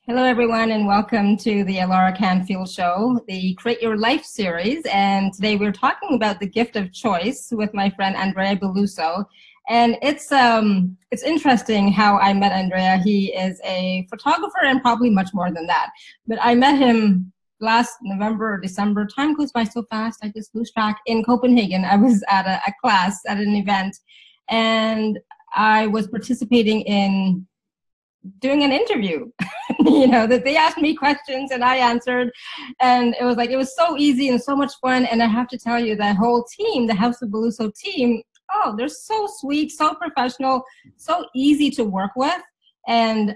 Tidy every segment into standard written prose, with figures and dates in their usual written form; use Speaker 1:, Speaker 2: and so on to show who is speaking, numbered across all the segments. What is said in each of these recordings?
Speaker 1: Hello, everyone, and welcome to the Laura Canfield Show, the Create Your Life series. And today we're talking about the gift of choice with my friend Andrea Belluso. And it's interesting how I met Andrea. He is a photographer and probably much more than that. But I met him last November or December. Time goes by so fast, I just lose track. In Copenhagen, I was at a class, at an event, and I was participating in doing an interview. That they asked me questions and I answered, and it was so easy and so much fun. And I have to tell you, that whole team, the House of Belluso team, they're so sweet, so professional, so easy to work with. And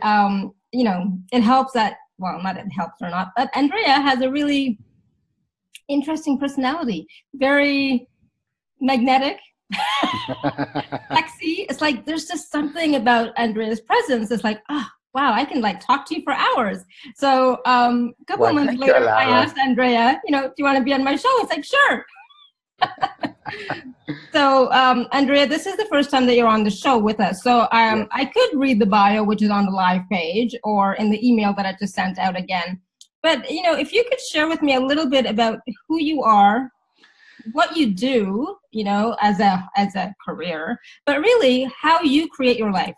Speaker 1: it helps that, well, not it helps or not, but Andrea has a really interesting personality, very magnetic, sexy. It's like there's just something about Andrea's presence. It's like, wow, I can talk to you for hours. So a couple of months later, I asked Andrea, do you want to be on my show? It's like, sure. So Andrea, this is the first time that you're on the show with us. So I could read the bio, which is on the live page, or in the email that I just sent out again. But, if you could share with me a little bit about who you are, what you do, as a career, but really how you create your life.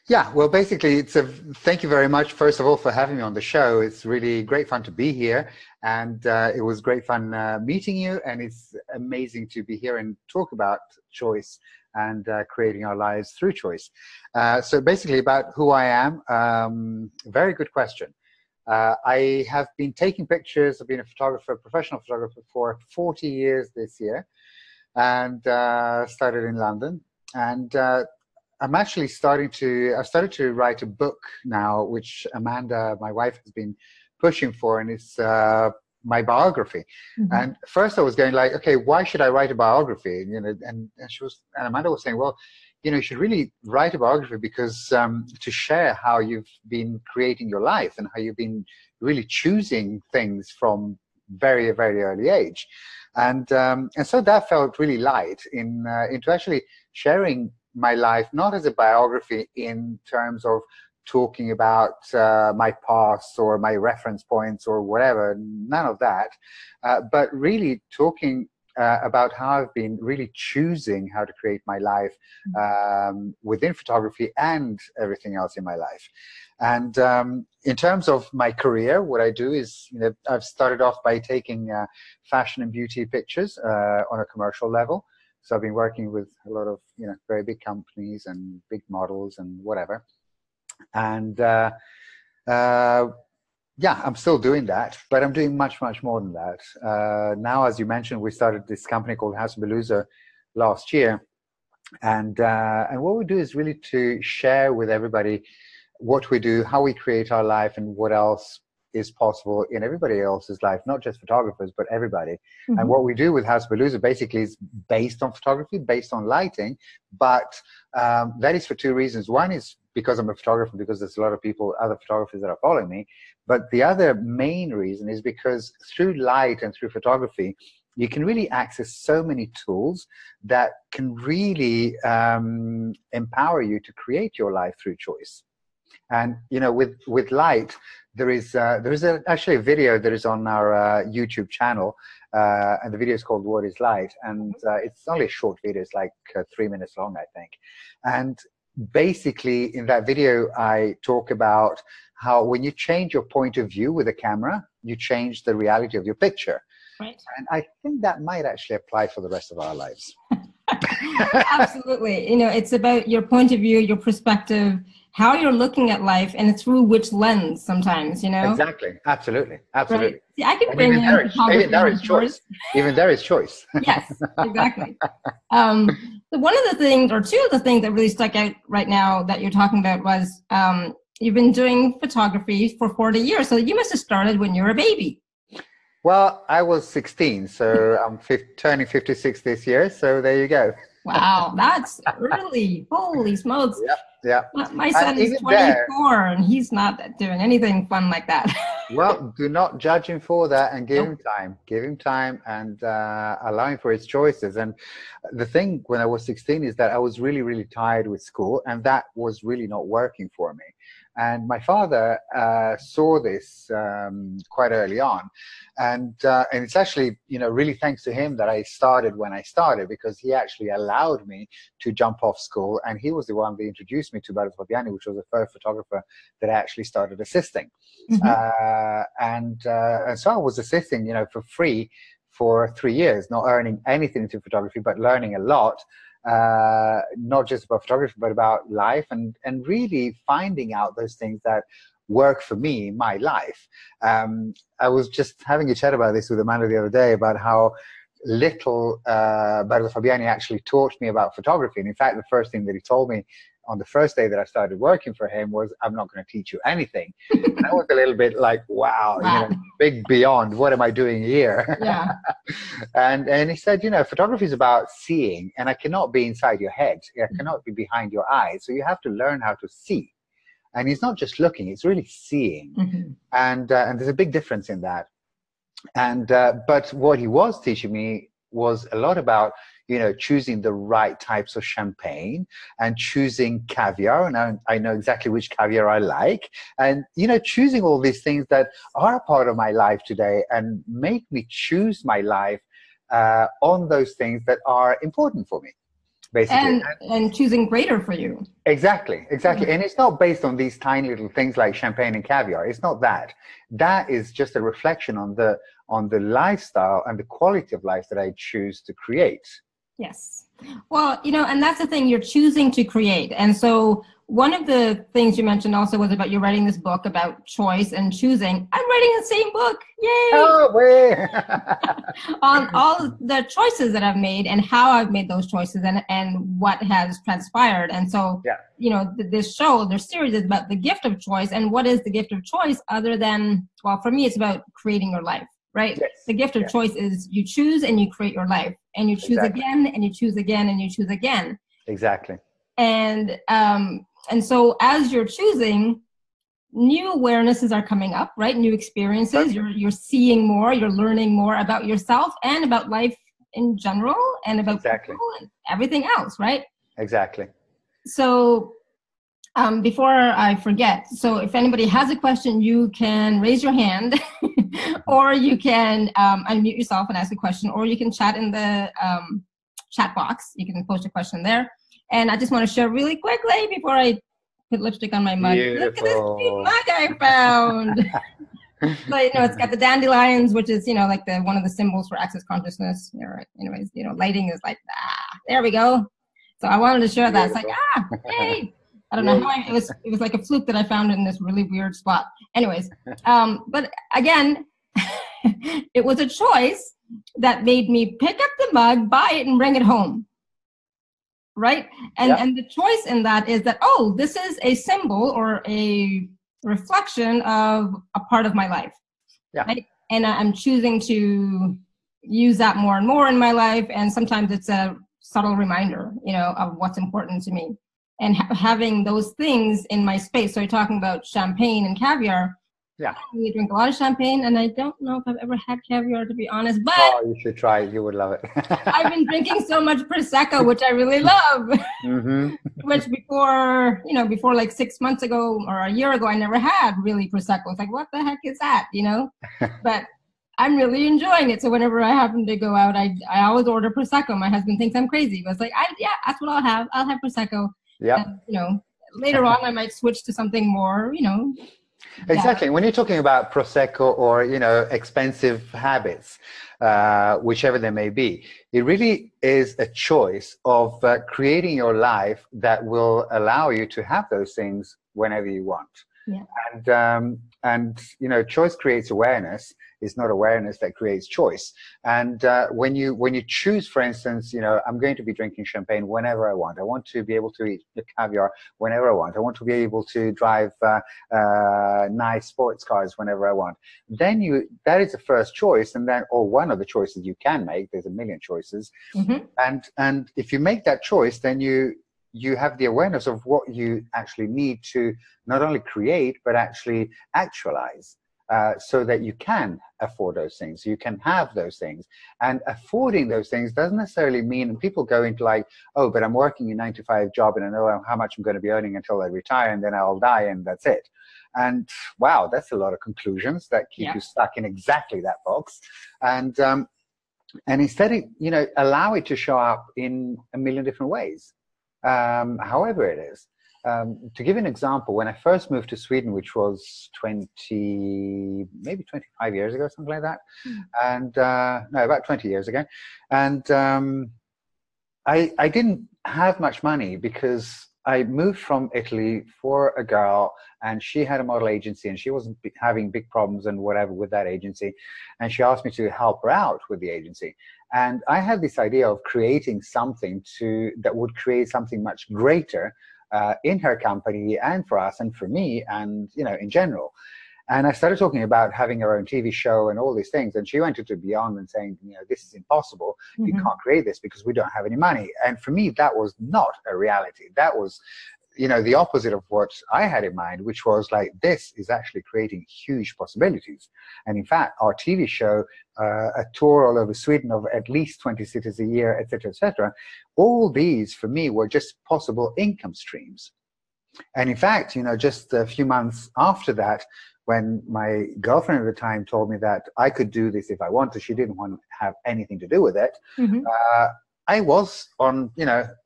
Speaker 2: Yeah, well, basically, thank you very much, first of all, for having me on the show. It's really great fun to be here, and it was great fun meeting you, and it's amazing to be here and talk about choice and creating our lives through choice. So basically, about who I am, very good question. I have been taking pictures. I've been a photographer, professional photographer, for 40 years this year, and started in London. And I've started to write a book now, which Amanda, my wife, has been pushing for, and it's my biography. Mm-hmm. And first I was going like, okay, why should I write a biography? And Amanda was saying, well, you should really write a biography because to share how you've been creating your life and how you've been really choosing things from very, very early age. And so that felt really light into actually sharing my life, not as a biography in terms of talking about my past or my reference points or whatever, none of that, but really talking about how I've been really choosing how to create my life within photography and everything else in my life. And in terms of my career, what I do is, I've started off by taking fashion and beauty pictures on a commercial level. So I've been working with a lot of, very big companies and big models and whatever. And I'm still doing that, but I'm doing much, much more than that. Now, as you mentioned, we started this company called House of Belluso last year. And what we do is really to share with everybody what we do, how we create our life, and what else is possible in everybody else's life, not just photographers, but everybody. Mm-hmm. And what we do with House of Belluso basically is based on photography, based on lighting, but that is for two reasons. One is because I'm a photographer, because there's a lot of other photographers that are following me. But the other main reason is because through light and through photography, you can really access so many tools that can really empower you to create your life through choice. And with light, there is actually a video that is on our YouTube channel, and the video is called "What Is Light?" And it's only a short video; it's like 3 minutes long, I think. And basically, in that video, I talk about how when you change your point of view with a camera, you change the reality of your picture.
Speaker 1: Right.
Speaker 2: And I think that might actually apply for the rest of our lives.
Speaker 1: Absolutely. It's about your point of view, your perspective, how you're looking at life, and through which lens sometimes,
Speaker 2: Exactly. Absolutely. Absolutely.
Speaker 1: Right. See, I can bring in photography.
Speaker 2: There is choice. Even there is choice.
Speaker 1: Yes, exactly. So one of the things, or two of the things that really stuck out right now that you're talking about was you've been doing photography for 40 years. So you must have started when you were a baby.
Speaker 2: Well, I was 16, so I'm turning 56 this year. So there you go.
Speaker 1: Wow, that's early. Holy smokes.
Speaker 2: Yeah.
Speaker 1: My son is 24 and he's not doing anything fun like that.
Speaker 2: Well, do not judge him for that and give him time. Give him time and allow him for his choices. And the thing when I was 16 is that I was really, really tired with school, and that was really not working for me. And my father saw this quite early on, and it's actually, you know, really thanks to him that I started when I started, because he actually allowed me to jump off school, and he was the one that introduced me to Bardo Fabiani, which was the first photographer that I actually started assisting. And so I was assisting, you know, for free for 3 years, not earning anything into photography, but learning a lot, not just about photography, but about life, and really finding out those things that work for me in my life. I was just having a chat about this with Amanda the other day, about how little Bardo Fabiani actually taught me about photography. And in fact, the first thing that he told me on the first day that I started working for him was, "I'm not going to teach you anything." And I was a little bit like, wow, you know, big beyond, what am I doing here?
Speaker 1: Yeah.
Speaker 2: And he said, you know, photography is about seeing, and I cannot be inside your head. I cannot be behind your eyes. So you have to learn how to see. And it's not just looking, it's really seeing. And there's a big difference in that. And but what he was teaching me was a lot about, you know, choosing the right types of champagne and choosing caviar. And I know exactly which caviar I like. And, you know, choosing all these things that are a part of my life today and make me choose my life on those things that are important for me, basically.
Speaker 1: And choosing greater for you.
Speaker 2: Exactly. And it's not based on these tiny little things like champagne and caviar. It's not that. That is just a reflection on the lifestyle and the quality of life that I choose to create.
Speaker 1: Yes. Well, you know, and that's the thing, you're choosing to create. And so one of the things you mentioned also was about you writing this book about choice and choosing. I'm writing the same book. Yay!
Speaker 2: Oh, way!
Speaker 1: On all the choices that I've made and how I've made those choices and what has transpired. And so, you know, this series is about the gift of choice. And what is the gift of choice other than, well, for me, it's about creating your life, right? Yes. The gift of choice is you choose and you create your life, and you choose again and you choose again and you choose again.
Speaker 2: Exactly.
Speaker 1: And so as you're choosing, new awarenesses are coming up, right? New experiences. You're seeing more, you're learning more about yourself and about life in general and about people and everything else, right?
Speaker 2: Exactly.
Speaker 1: So before I forget, so if anybody has a question, you can raise your hand or you can unmute yourself and ask a question, or you can chat in the chat box. You can post a question there. And I just want to share really quickly before I put lipstick on my mug.
Speaker 2: Beautiful.
Speaker 1: Look at this cute mug I found. But, you know, it's got the dandelions, which is, you know, like one of the symbols for access consciousness. Anyways, you know, lighting is like, there we go. So I wanted to share that. It's like, yay. I don't know how it was like a fluke that I found it in this really weird spot. Anyways, but again, it was a choice that made me pick up the mug, buy it, and bring it home. Right? And the choice in that is that, oh, this is a symbol or a reflection of a part of my life. Yeah. Right? And I'm choosing to use that more and more in my life. And sometimes it's a subtle reminder, you know, of what's important to me. And having those things in my space. So you're talking about champagne and caviar. Yeah. We drink a lot of champagne, and I don't know if I've ever had caviar, to be honest. But
Speaker 2: you should try it. You would love it.
Speaker 1: I've been drinking so much Prosecco, which I really love. Which before like 6 months ago or a year ago, I never had really Prosecco. It's like, what the heck is that? You know? But I'm really enjoying it. So whenever I happen to go out, I always order Prosecco. My husband thinks I'm crazy, but it's like, that's what I'll have. I'll have Prosecco. Yeah. You know, later on, I might switch to something more, you know.
Speaker 2: Exactly. Yeah. When you're talking about Prosecco or, you know, expensive habits, whichever they may be, it really is a choice of creating your life that will allow you to have those things whenever you want. Yeah. And you know, choice creates awareness. It's not awareness that creates choice. And when you choose, for instance, you know, I'm going to be drinking champagne whenever I want. I want to be able to eat the caviar whenever I want. I want to be able to drive nice sports cars whenever I want. Then that is the first choice, and then, or one of the choices you can make. There's a million choices. And if you make that choice, then you have the awareness of what you actually need to not only create, but actually actualize. so that you can afford those things, you can have those things. And affording those things doesn't necessarily mean, and people go into like, oh, but I'm working a 9-to-5 job and I know how much I'm going to be earning until I retire and then I'll die and that's it. And wow, that's a lot of conclusions that keep you stuck in exactly that box. And instead, allow it to show up in a million different ways, however it is. To give an example, when I first moved to Sweden, which was maybe 25 years ago, something like that, and no, about 20 years ago, and I didn't have much money because I moved from Italy for a girl, and she had a model agency, and she wasn't having big problems and whatever with that agency, and she asked me to help her out with the agency. And I had this idea of creating something that would create something much greater in her company and for us and for me and, in general. And I started talking about having her own TV show and all these things. And she went into beyond and saying, this is impossible. You can't create this because we don't have any money. And for me, that was not a reality. That was, the opposite of what I had in mind, which was like, this is actually creating huge possibilities. And in fact, our TV show, a tour all over Sweden of at least 20 cities a year, et cetera, all these for me were just possible income streams. And in fact, just a few months after that, when my girlfriend at the time told me that I could do this if I wanted, she didn't want to have anything to do with it. I was on,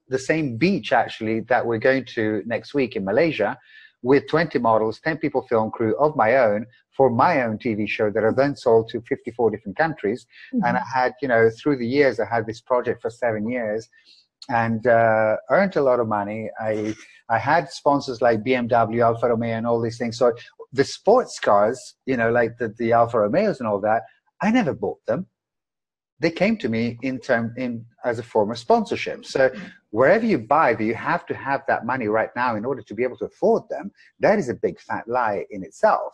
Speaker 2: the same beach actually that we're going to next week in Malaysia with 20 models, 10 people film crew of my own for my own TV show that I then sold to 54 different countries. And I had, through the years, I had this project for 7 years and earned a lot of money. I had sponsors like BMW, Alfa Romeo and all these things. So the sports cars, like the Alfa Romeos and all that, I never bought them. They came to me as a form of sponsorship. So wherever you buy, you have to have that money right now in order to be able to afford them. That is a big fat lie in itself.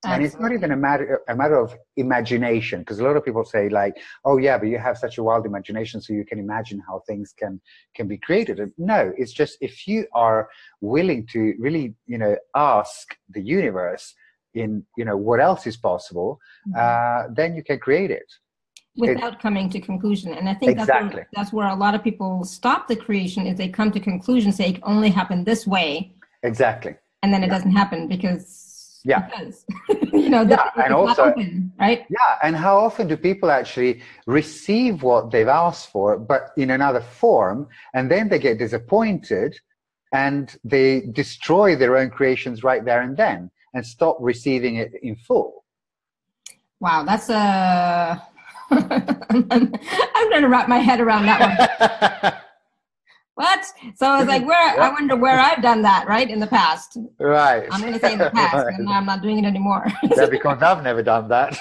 Speaker 2: Absolutely. And it's not even a matter of imagination, because a lot of people say like, oh yeah, but you have such a wild imagination, so you can imagine how things can be created. And no, it's just if you are willing to really, ask the universe in, what else is possible, then you can create it.
Speaker 1: Without coming to conclusion. And I think that's where a lot of people stop the creation, is they come to conclusions, say it can only happen this way.
Speaker 2: Exactly.
Speaker 1: And then it doesn't happen because
Speaker 2: and also,
Speaker 1: not open, right?
Speaker 2: Yeah, and how often do people actually receive what they've asked for, but in another form, and then they get disappointed and they destroy their own creations right there and then and stop receiving it in full.
Speaker 1: Wow, that's I'm trying to wrap my head around that one. What? So I was like, I wonder where I've done that, right, in the past.
Speaker 2: Right.
Speaker 1: I'm going to say in the past, right. And I'm not doing it anymore.
Speaker 2: Yeah, because I've never done that.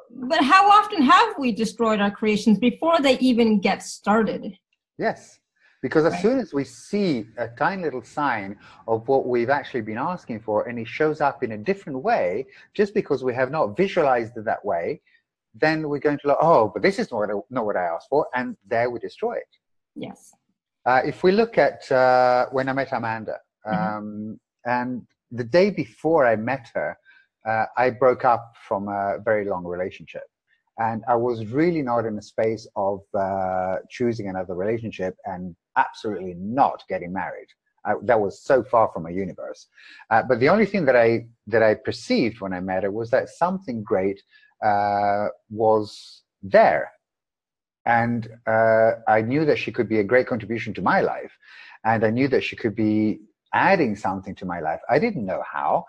Speaker 1: But how often have we destroyed our creations before they even get started?
Speaker 2: Yes, because as soon as we see a tiny little sign of what we've actually been asking for, and it shows up in a different way, just because we have not visualized it that way, then we're going to like, oh, but this is not what I asked for, and there we destroy it.
Speaker 1: Yes.
Speaker 2: If we look at when I met Amanda, and the day before I met her, I broke up from a very long relationship. And I was really not in a space of choosing another relationship and absolutely not getting married. That was so far from my universe. But the only thing that I perceived when I met her was that something great was there. And I knew that she could be a great contribution to my life. And I knew that she could be adding something to my life. I didn't know how.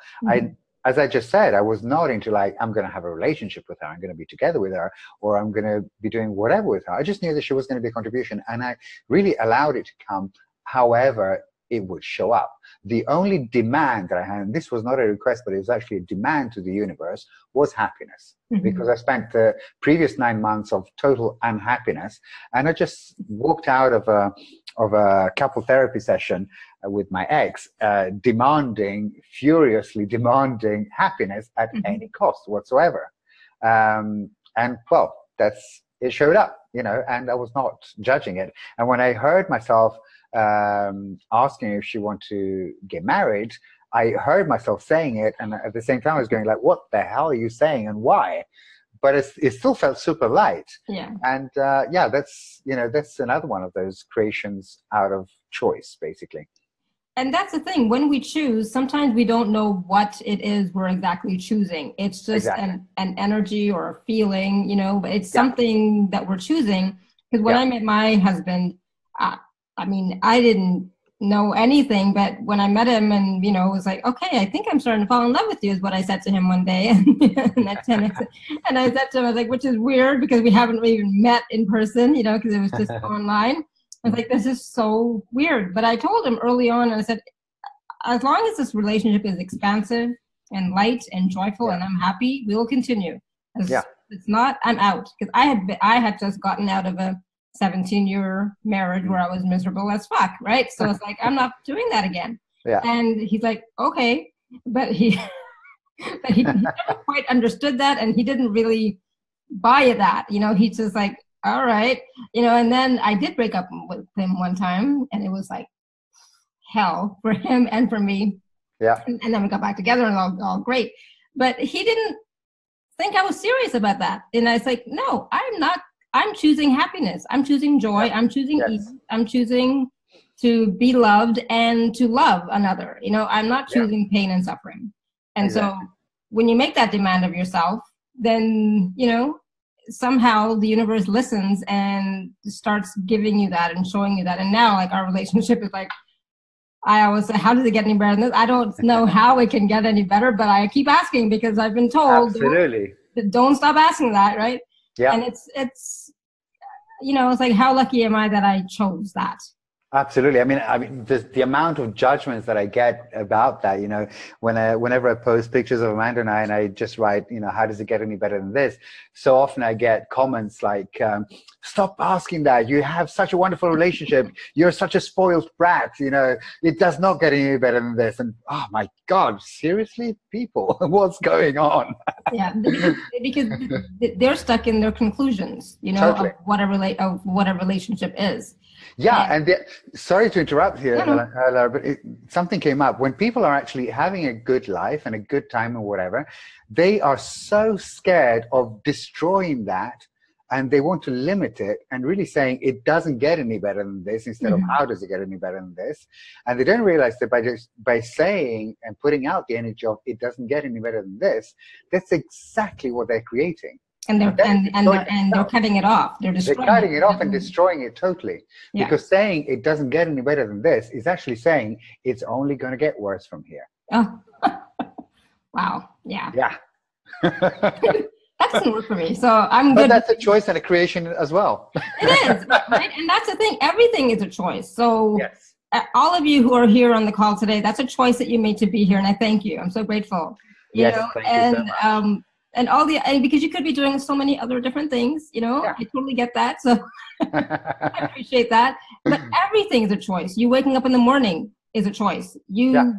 Speaker 2: As I just said, I was not into like, I'm going to have a relationship with her, I'm going to be together with her, or I'm going to be doing whatever with her. I just knew that she was going to be a contribution, and I really allowed it to come however it would show up. The only demand that I had, and this was not a request, but it was actually a demand to the universe, was happiness. Because I spent the previous 9 months of total unhappiness, and I just walked out of a couple therapy session with my ex, furiously demanding happiness at any cost whatsoever. And well, it showed up, and I was not judging it. And when I heard myself asking if she wanted to get married, I heard myself saying it, and at the same time I was going like, what the hell are you saying and why? But it still felt super light.
Speaker 1: Yeah.
Speaker 2: And yeah, that's, that's another one of those creations out of choice, basically.
Speaker 1: And that's the thing. When we choose, sometimes we don't know what it is we're exactly choosing. It's just
Speaker 2: Exactly.
Speaker 1: an energy or a feeling, but it's
Speaker 2: Yeah.
Speaker 1: something that we're choosing. Because when
Speaker 2: Yeah.
Speaker 1: I met my husband, I mean, I didn't know anything, but when I met him and, it was like, okay, I think I'm starting to fall in love with you is what I said to him one day. and I said to him, I was like, which is weird because we haven't even met in person, because it was just online. I was like, this is so weird. But I told him early on, and I said, as long as this relationship is expansive and light and joyful and I'm happy, we will continue. As it's not, I'm out. Because I had just gotten out of a 17-year marriage where I was miserable as fuck, right? So it's like, I'm not doing that again.
Speaker 2: Yeah.
Speaker 1: And he's like, okay. But he never quite understood that, and he didn't really buy that. He's just like, all right, and then I did break up with him one time, and it was like hell for him and for me.
Speaker 2: Yeah.
Speaker 1: And then we got back together and all great. But he didn't think I was serious about that. And I was like, no, I'm not. I'm choosing happiness. I'm choosing joy. I'm choosing ease. I'm choosing to be loved and to love another. I'm not choosing pain and suffering. And so when you make that demand of yourself, then, somehow the universe listens and starts giving you that and showing you that. And now, like, our relationship is like, I always say, how does it get any better than this? I don't know how it can get any better, but I keep asking because I've been told,
Speaker 2: absolutely,
Speaker 1: don't stop asking that, right?
Speaker 2: Yeah.
Speaker 1: And it's it's like, how lucky am I that I chose that?
Speaker 2: Absolutely. I mean, the amount of judgments that I get about that, whenever I post pictures of Amanda and I just write, how does it get any better than this? So often I get comments like, stop asking that. You have such a wonderful relationship. You're such a spoiled brat. It does not get any better than this. And oh my God, seriously, people, what's going on?
Speaker 1: Yeah, because they're stuck in their conclusions,
Speaker 2: Totally.
Speaker 1: of what a relationship is.
Speaker 2: Yeah, and sorry to interrupt here,
Speaker 1: No.
Speaker 2: Ella, but something came up. When people are actually having a good life and a good time or whatever, they are so scared of destroying that, and they want to limit it and really saying it doesn't get any better than this instead of how does it get any better than this. And they don't realize that by saying and putting out the energy of it doesn't get any better than this, that's exactly what they're creating.
Speaker 1: And they're cutting it off. They're
Speaker 2: cutting it off and destroying it totally. Yeah. Because saying it doesn't get any better than this is actually saying it's only going to get worse from here.
Speaker 1: Oh, wow. Yeah.
Speaker 2: Yeah.
Speaker 1: That doesn't work for me. So I'm
Speaker 2: good.
Speaker 1: But
Speaker 2: that's a choice and a creation as well.
Speaker 1: It is, right? And that's the thing. Everything is a choice. So
Speaker 2: yes.
Speaker 1: All of you who are here on the call today, that's a choice that you made to be here. And I thank you. I'm so grateful.
Speaker 2: Thank you so much.
Speaker 1: And because you could be doing so many other different things, I totally get that. So I appreciate that. But everything is a choice. You waking up in the morning is a choice. You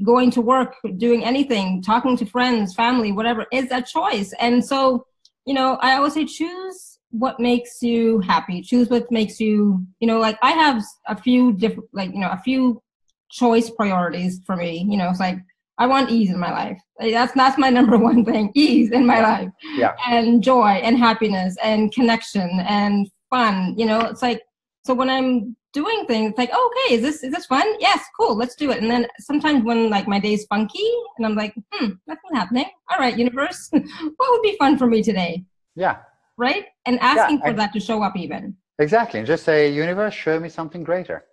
Speaker 1: going to work, doing anything, talking to friends, family, whatever, is a choice. And so, I always say, choose what makes you happy. Choose what makes you, like, I have a few different, a few choice priorities for me. It's like, I want ease in my life. That's my number one thing, ease in my life.
Speaker 2: Yeah.
Speaker 1: And joy and happiness and connection and fun. It's like, so when I'm doing things, it's like, oh, okay, is this fun? Yes, cool, let's do it. And then sometimes when like my day's funky and I'm like, nothing happening. All right, universe, what would be fun for me today?
Speaker 2: Yeah.
Speaker 1: Right? And asking for that to show up even.
Speaker 2: Exactly. And just say, universe, show me something greater.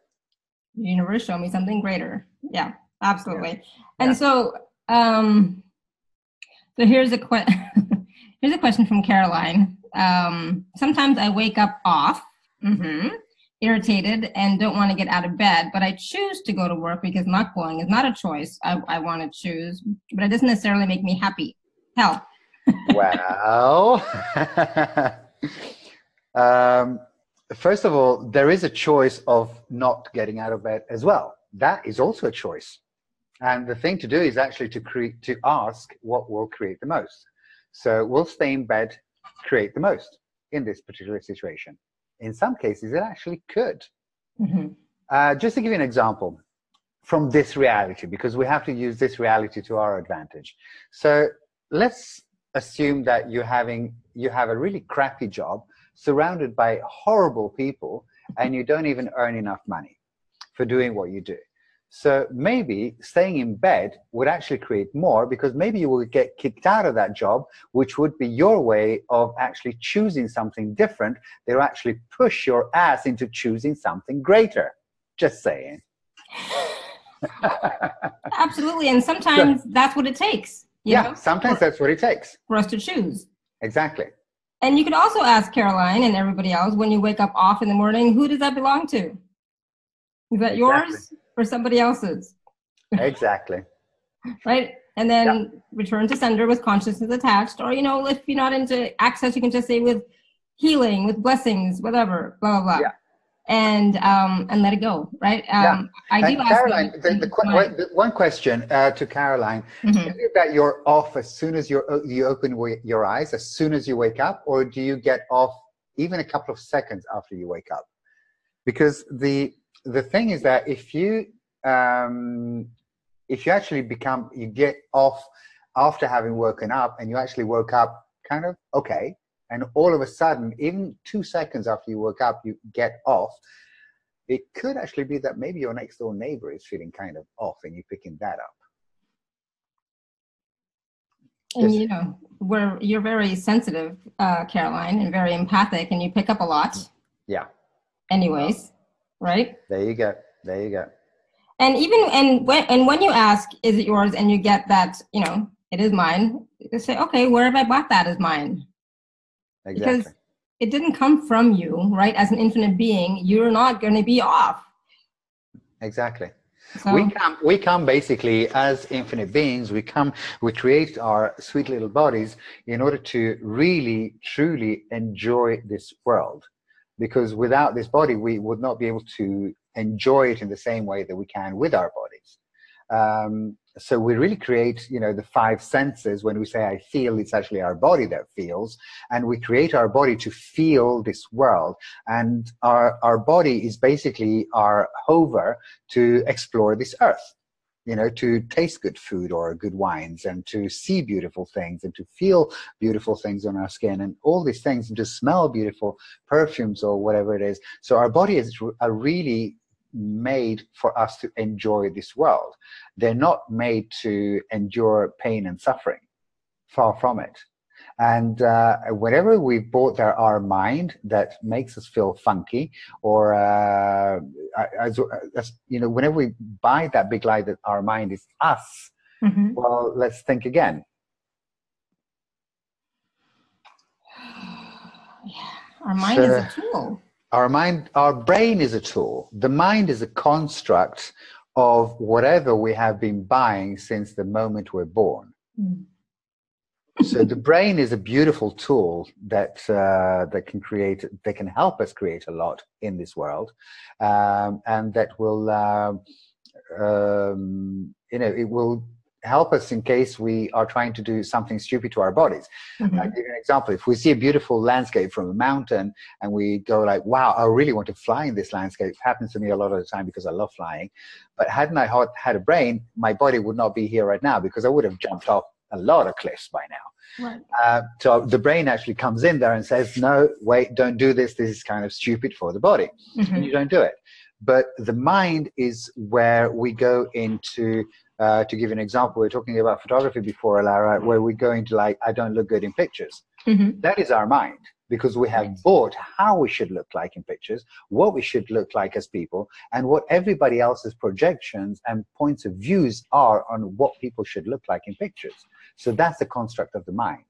Speaker 1: Universe, show me something greater. Yeah. Absolutely. Yeah. And so here's a question from Caroline. Sometimes I wake up off, irritated, and don't want to get out of bed, but I choose to go to work because not going is not a choice. I want to choose, but it doesn't necessarily make me happy. Hell.
Speaker 2: Well, first of all, there is a choice of not getting out of bed as well. That is also a choice. And the thing to do is actually to ask what will create the most. So will stay in bed create the most in this particular situation? In some cases, it actually could. Just to give you an example, from this reality, because we have to use this reality to our advantage. So let's assume that you have a really crappy job surrounded by horrible people, and you don't even earn enough money for doing what you do. So maybe staying in bed would actually create more, because maybe you will get kicked out of that job, which would be your way of actually choosing something different. They'll actually push your ass into choosing something greater. Just saying.
Speaker 1: Absolutely. And sometimes that's what it takes. You know,
Speaker 2: sometimes that's what it takes.
Speaker 1: For us to choose.
Speaker 2: Exactly.
Speaker 1: And you could also ask Caroline and everybody else, when you wake up off in the morning, who does that belong to? Is that yours or somebody else's?
Speaker 2: Exactly.
Speaker 1: Right? And then return to sender with consciousness attached. Or, you know, if you're not into access, you can just say with healing, with blessings, whatever, blah, blah, blah.
Speaker 2: Yeah.
Speaker 1: And let it go, right? I do ask
Speaker 2: Caroline, the one question to Caroline, is it that you're off as soon as you open your eyes, as soon as you wake up, or do you get off even a couple of seconds after you wake up? Because the thing is that if you actually you get off after having woken up, and you actually woke up kind of okay, and all of a sudden, even 2 seconds after you woke up, you get off, it could actually be that maybe your next door neighbor is feeling kind of off, and you're picking that up.
Speaker 1: And you know, you're very sensitive, Caroline, and very empathic, and you pick up a lot. Yeah. Anyways, right?
Speaker 2: There you go. There you go.
Speaker 1: And when you ask, is it yours, and you get that, you know, it is mine, you say, okay, where have I bought that as mine?
Speaker 2: Exactly.
Speaker 1: Because it didn't come from you, right? As an infinite being, you're not going to be off.
Speaker 2: Exactly. So, we come basically as infinite beings. We create our sweet little bodies in order to really, truly enjoy this world. Because without this body, we would not be able to enjoy it in the same way that we can with our bodies. So we really create, you know, the 5 senses. When we say I feel, it's actually our body that feels, and we create our body to feel this world. And our body is basically our hover to explore this earth, you know, to taste good food or good wines, and to see beautiful things, and to feel beautiful things on our skin, and all these things, and to smell beautiful perfumes or whatever it is. So our body is really made for us to enjoy this world. They're not made to endure pain and suffering. Far from it. And whenever we've bought our mind that makes us feel funky, or as you know, whenever we buy that big lie that our mind is us, well, let's think again.
Speaker 1: Our mind is a tool.
Speaker 2: Our brain is a tool. The mind is a construct of whatever we have been buying since the moment we're born. So the brain is a beautiful tool that can help us create a lot in this world, and that will you know, it will help us in case we are trying to do something stupid to our bodies. I'll give you an example. If we see a beautiful landscape from a mountain, and we go like, wow, I really want to fly in this landscape. It happens to me a lot of the time because I love flying. But hadn't I had a brain, my body would not be here right now, because I would have jumped off a lot of cliffs by now. Right. So the brain actually comes in there and says, no, wait, don't do this. This is kind of stupid for the body. And you don't do it. But the mind is where we go into, to give you an example, we were talking about photography before, Lara, where we go into like, I don't look good in pictures. That is our mind, because we have bought how we should look like in pictures, what we should look like as people, and what everybody else's projections and points of views are on what people should look like in pictures. So that's the construct of the mind,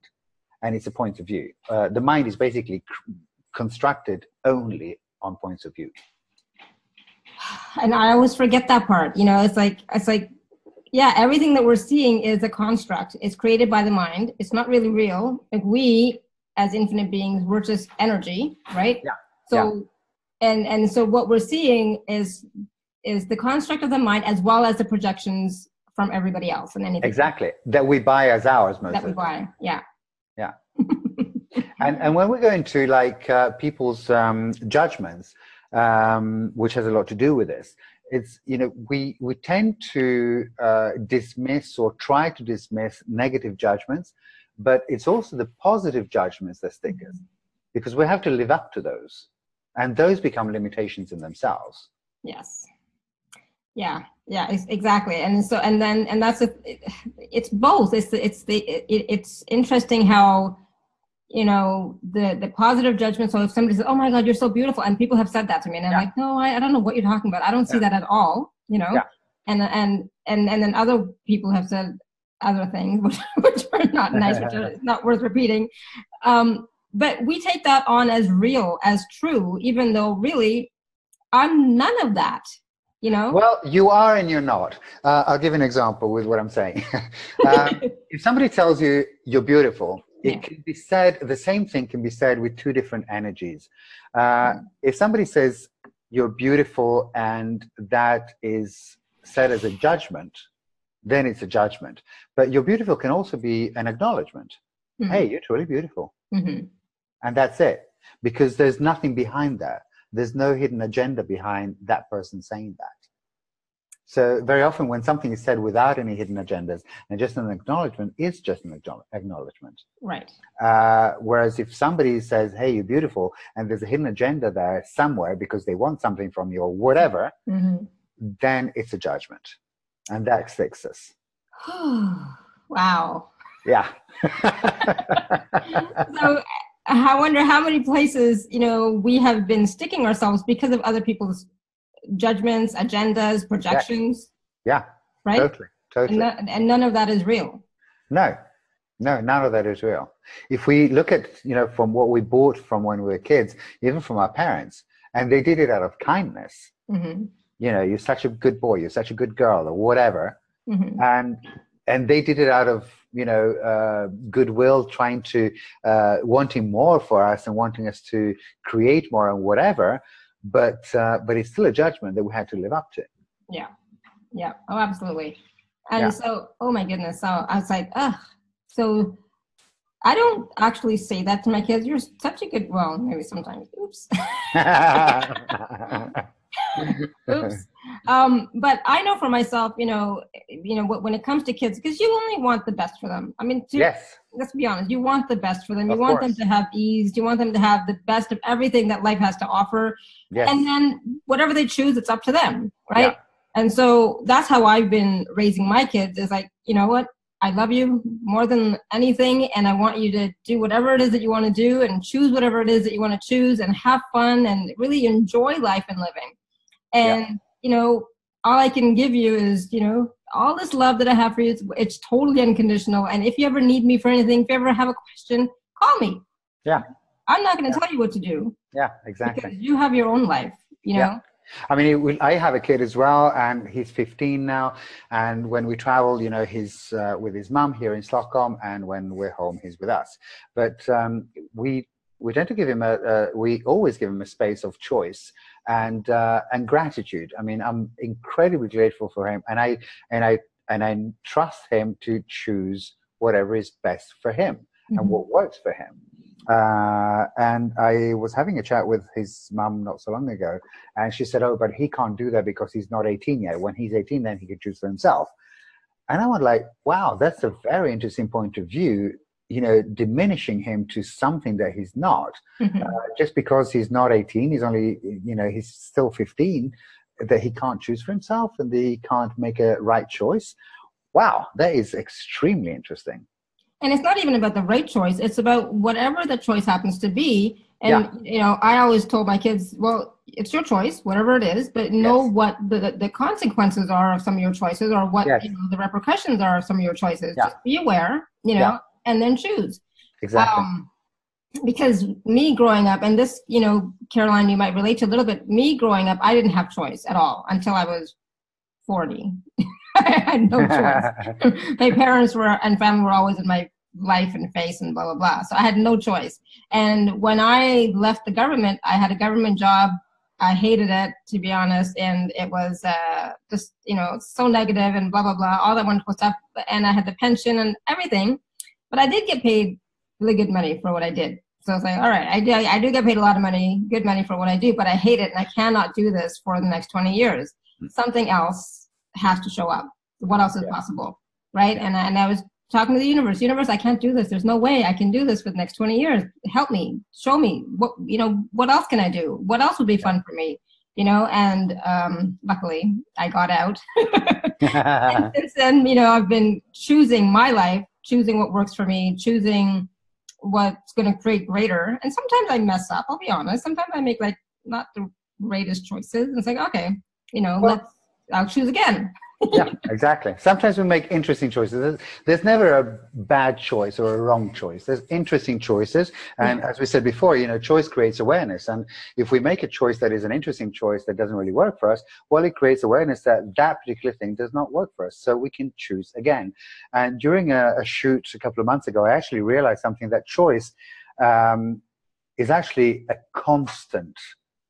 Speaker 2: and it's a point of view. The mind is basically constructed only on points of view.
Speaker 1: And I always forget that part. You know, it's like, yeah, everything that we're seeing is a construct. It's created by the mind. It's not really real. Like, we, as infinite beings, we're just energy, right? Yeah. So, and so what we're seeing is the construct of the mind, as well as the projections from everybody else and anything.
Speaker 2: Exactly. That we buy as ours, most of
Speaker 1: that we buy. Yeah.
Speaker 2: Yeah. and when we go into like people's judgments, which has a lot to do with this, It's, we tend to dismiss or try to dismiss negative judgments, but it's also the positive judgments that stick us, because we have to live up to those, and those become limitations in themselves.
Speaker 1: Yes. Yeah, exactly. And so, and that's it's both. It's interesting how, the positive judgment. So if somebody says, "Oh my God, you're so beautiful," and people have said that to me, and I'm like, "No, I don't know what you're talking about. I don't see that at all."
Speaker 2: Yeah.
Speaker 1: And then other people have said other things, which are not nice, which are not worth repeating. But we take that on as real, as true, even though really I'm none of that.
Speaker 2: Well, you are and you're not. I'll give an example with what I'm saying. If somebody tells you you're beautiful, it can be said, the same thing can be said with two different energies. If somebody says you're beautiful and that is said as a judgment, then it's a judgment. But you're beautiful can also be an acknowledgement. Mm-hmm. Hey, you're truly beautiful. Mm-hmm. And that's it. Because there's nothing behind that. There's no hidden agenda behind that person saying that. So very often when something is said without any hidden agendas and just an acknowledgement, it's just an acknowledgement.
Speaker 1: Right.
Speaker 2: Whereas if somebody says, hey, you're beautiful, and there's a hidden agenda there somewhere because they want something from you or whatever, then it's a judgment. And that sticks us.
Speaker 1: Wow.
Speaker 2: Yeah.
Speaker 1: So I wonder how many places, we have been sticking ourselves because of other people's judgments, agendas, projections.
Speaker 2: Yeah.
Speaker 1: Right?
Speaker 2: Totally.
Speaker 1: And none of that is real.
Speaker 2: No, none of that is real. If we look at, from what we bought from when we were kids, even from our parents, and they did it out of kindness. Mm-hmm. You're such a good boy, you're such a good girl, or whatever. Mm-hmm. And they did it out of, goodwill, trying to, wanting more for us and wanting us to create more and whatever. But it's still a judgment that we had to live up to.
Speaker 1: Yeah. Oh, absolutely. And so, oh my goodness. So I was like, so I don't actually say that to my kids. You're such a good, well, maybe sometimes, oops. Oops. But I know for myself, when it comes to kids, because you only want the best for them. I mean,
Speaker 2: yes.
Speaker 1: Let's be honest. You want the best for them. You want them to have ease. You want them to have the best of everything that life has to offer. Yes. And then whatever they choose, it's up to them, right? Yeah. And so that's how I've been raising my kids. Is like, you know what? I love you more than anything, and I want you to do whatever it is that you want to do, and choose whatever it is that you want to choose, and have fun, and really enjoy life and living. And, all I can give you is, all this love that I have for you. It's totally unconditional. And if you ever need me for anything, if you ever have a question, call me.
Speaker 2: Yeah.
Speaker 1: I'm not going to tell you what to do.
Speaker 2: Yeah, exactly.
Speaker 1: Because you have your own life,
Speaker 2: Yeah. I mean, I have a kid as well, and he's 15 now. And when we travel, he's with his mom here in Stockholm, and when we're home, he's with us. But we tend to give him we always give him a space of choice and gratitude. I mean, I'm incredibly grateful for him, and I trust him to choose whatever is best for him and what works for him. And I was having a chat with his mom not so long ago, and she said, "Oh, but he can't do that because he's not 18 yet. When he's 18, then he can choose for himself." And I was like, "Wow, that's a very interesting point of view." Diminishing him to something that he's not, just because he's not 18, he's only, he's still 15, that he can't choose for himself and that he can't make a right choice. Wow, that is extremely interesting.
Speaker 1: And it's not even about the right choice. It's about whatever the choice happens to be. And, I always told my kids, well, it's your choice, whatever it is, but know what the consequences are of some of your choices, or what the repercussions are of some of your choices. Just be aware, and then choose.
Speaker 2: Exactly.
Speaker 1: Because me growing up, and this, Caroline, you might relate to a little bit, me growing up, I didn't have choice at all until I was 40. I had no choice. My parents and family were always in my life and face and blah, blah, blah. So I had no choice. And when I left the government, I had a government job. I hated it, to be honest. And it was just, so negative and blah, blah, blah, all that wonderful stuff. And I had the pension and everything. But I did get paid really good money for what I did. So I was like, all right, I do get paid a lot of money, good money for what I do, but I hate it, and I cannot do this for the next 20 years. something else has to show up. What else is possible, right? And I was talking to the universe, I can't do this. There's no way I can do this for the next 20 years. Help me, show me what else can I do? What else would be fun for me? And luckily I got out. And since then, I've been choosing my life, choosing what works for me, choosing what's going to create greater. And sometimes I mess up, I'll be honest. Sometimes I make like not the greatest choices. And it's like, okay, I'll choose again.
Speaker 2: Yeah, exactly. Sometimes we make interesting choices. There's never a bad choice or a wrong choice. There's interesting choices. And as we said before, choice creates awareness. And if we make a choice that is an interesting choice that doesn't really work for us, well, it creates awareness that that particular thing does not work for us. So we can choose again. And during a shoot a couple of months ago, I actually realized something, that choice is actually a constant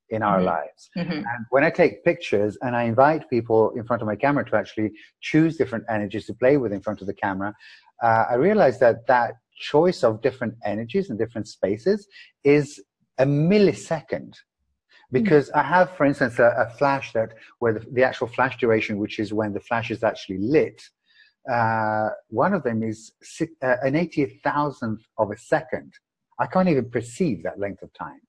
Speaker 2: in our lives. And when I take pictures and I invite people in front of my camera to actually choose different energies to play with in front of the camera, I realized that choice of different energies and different spaces is a millisecond. Because I have, for instance, a flash where the actual flash duration, which is when the flash is actually lit, one of them is an 80,000th of a second. I can't even perceive that length of time.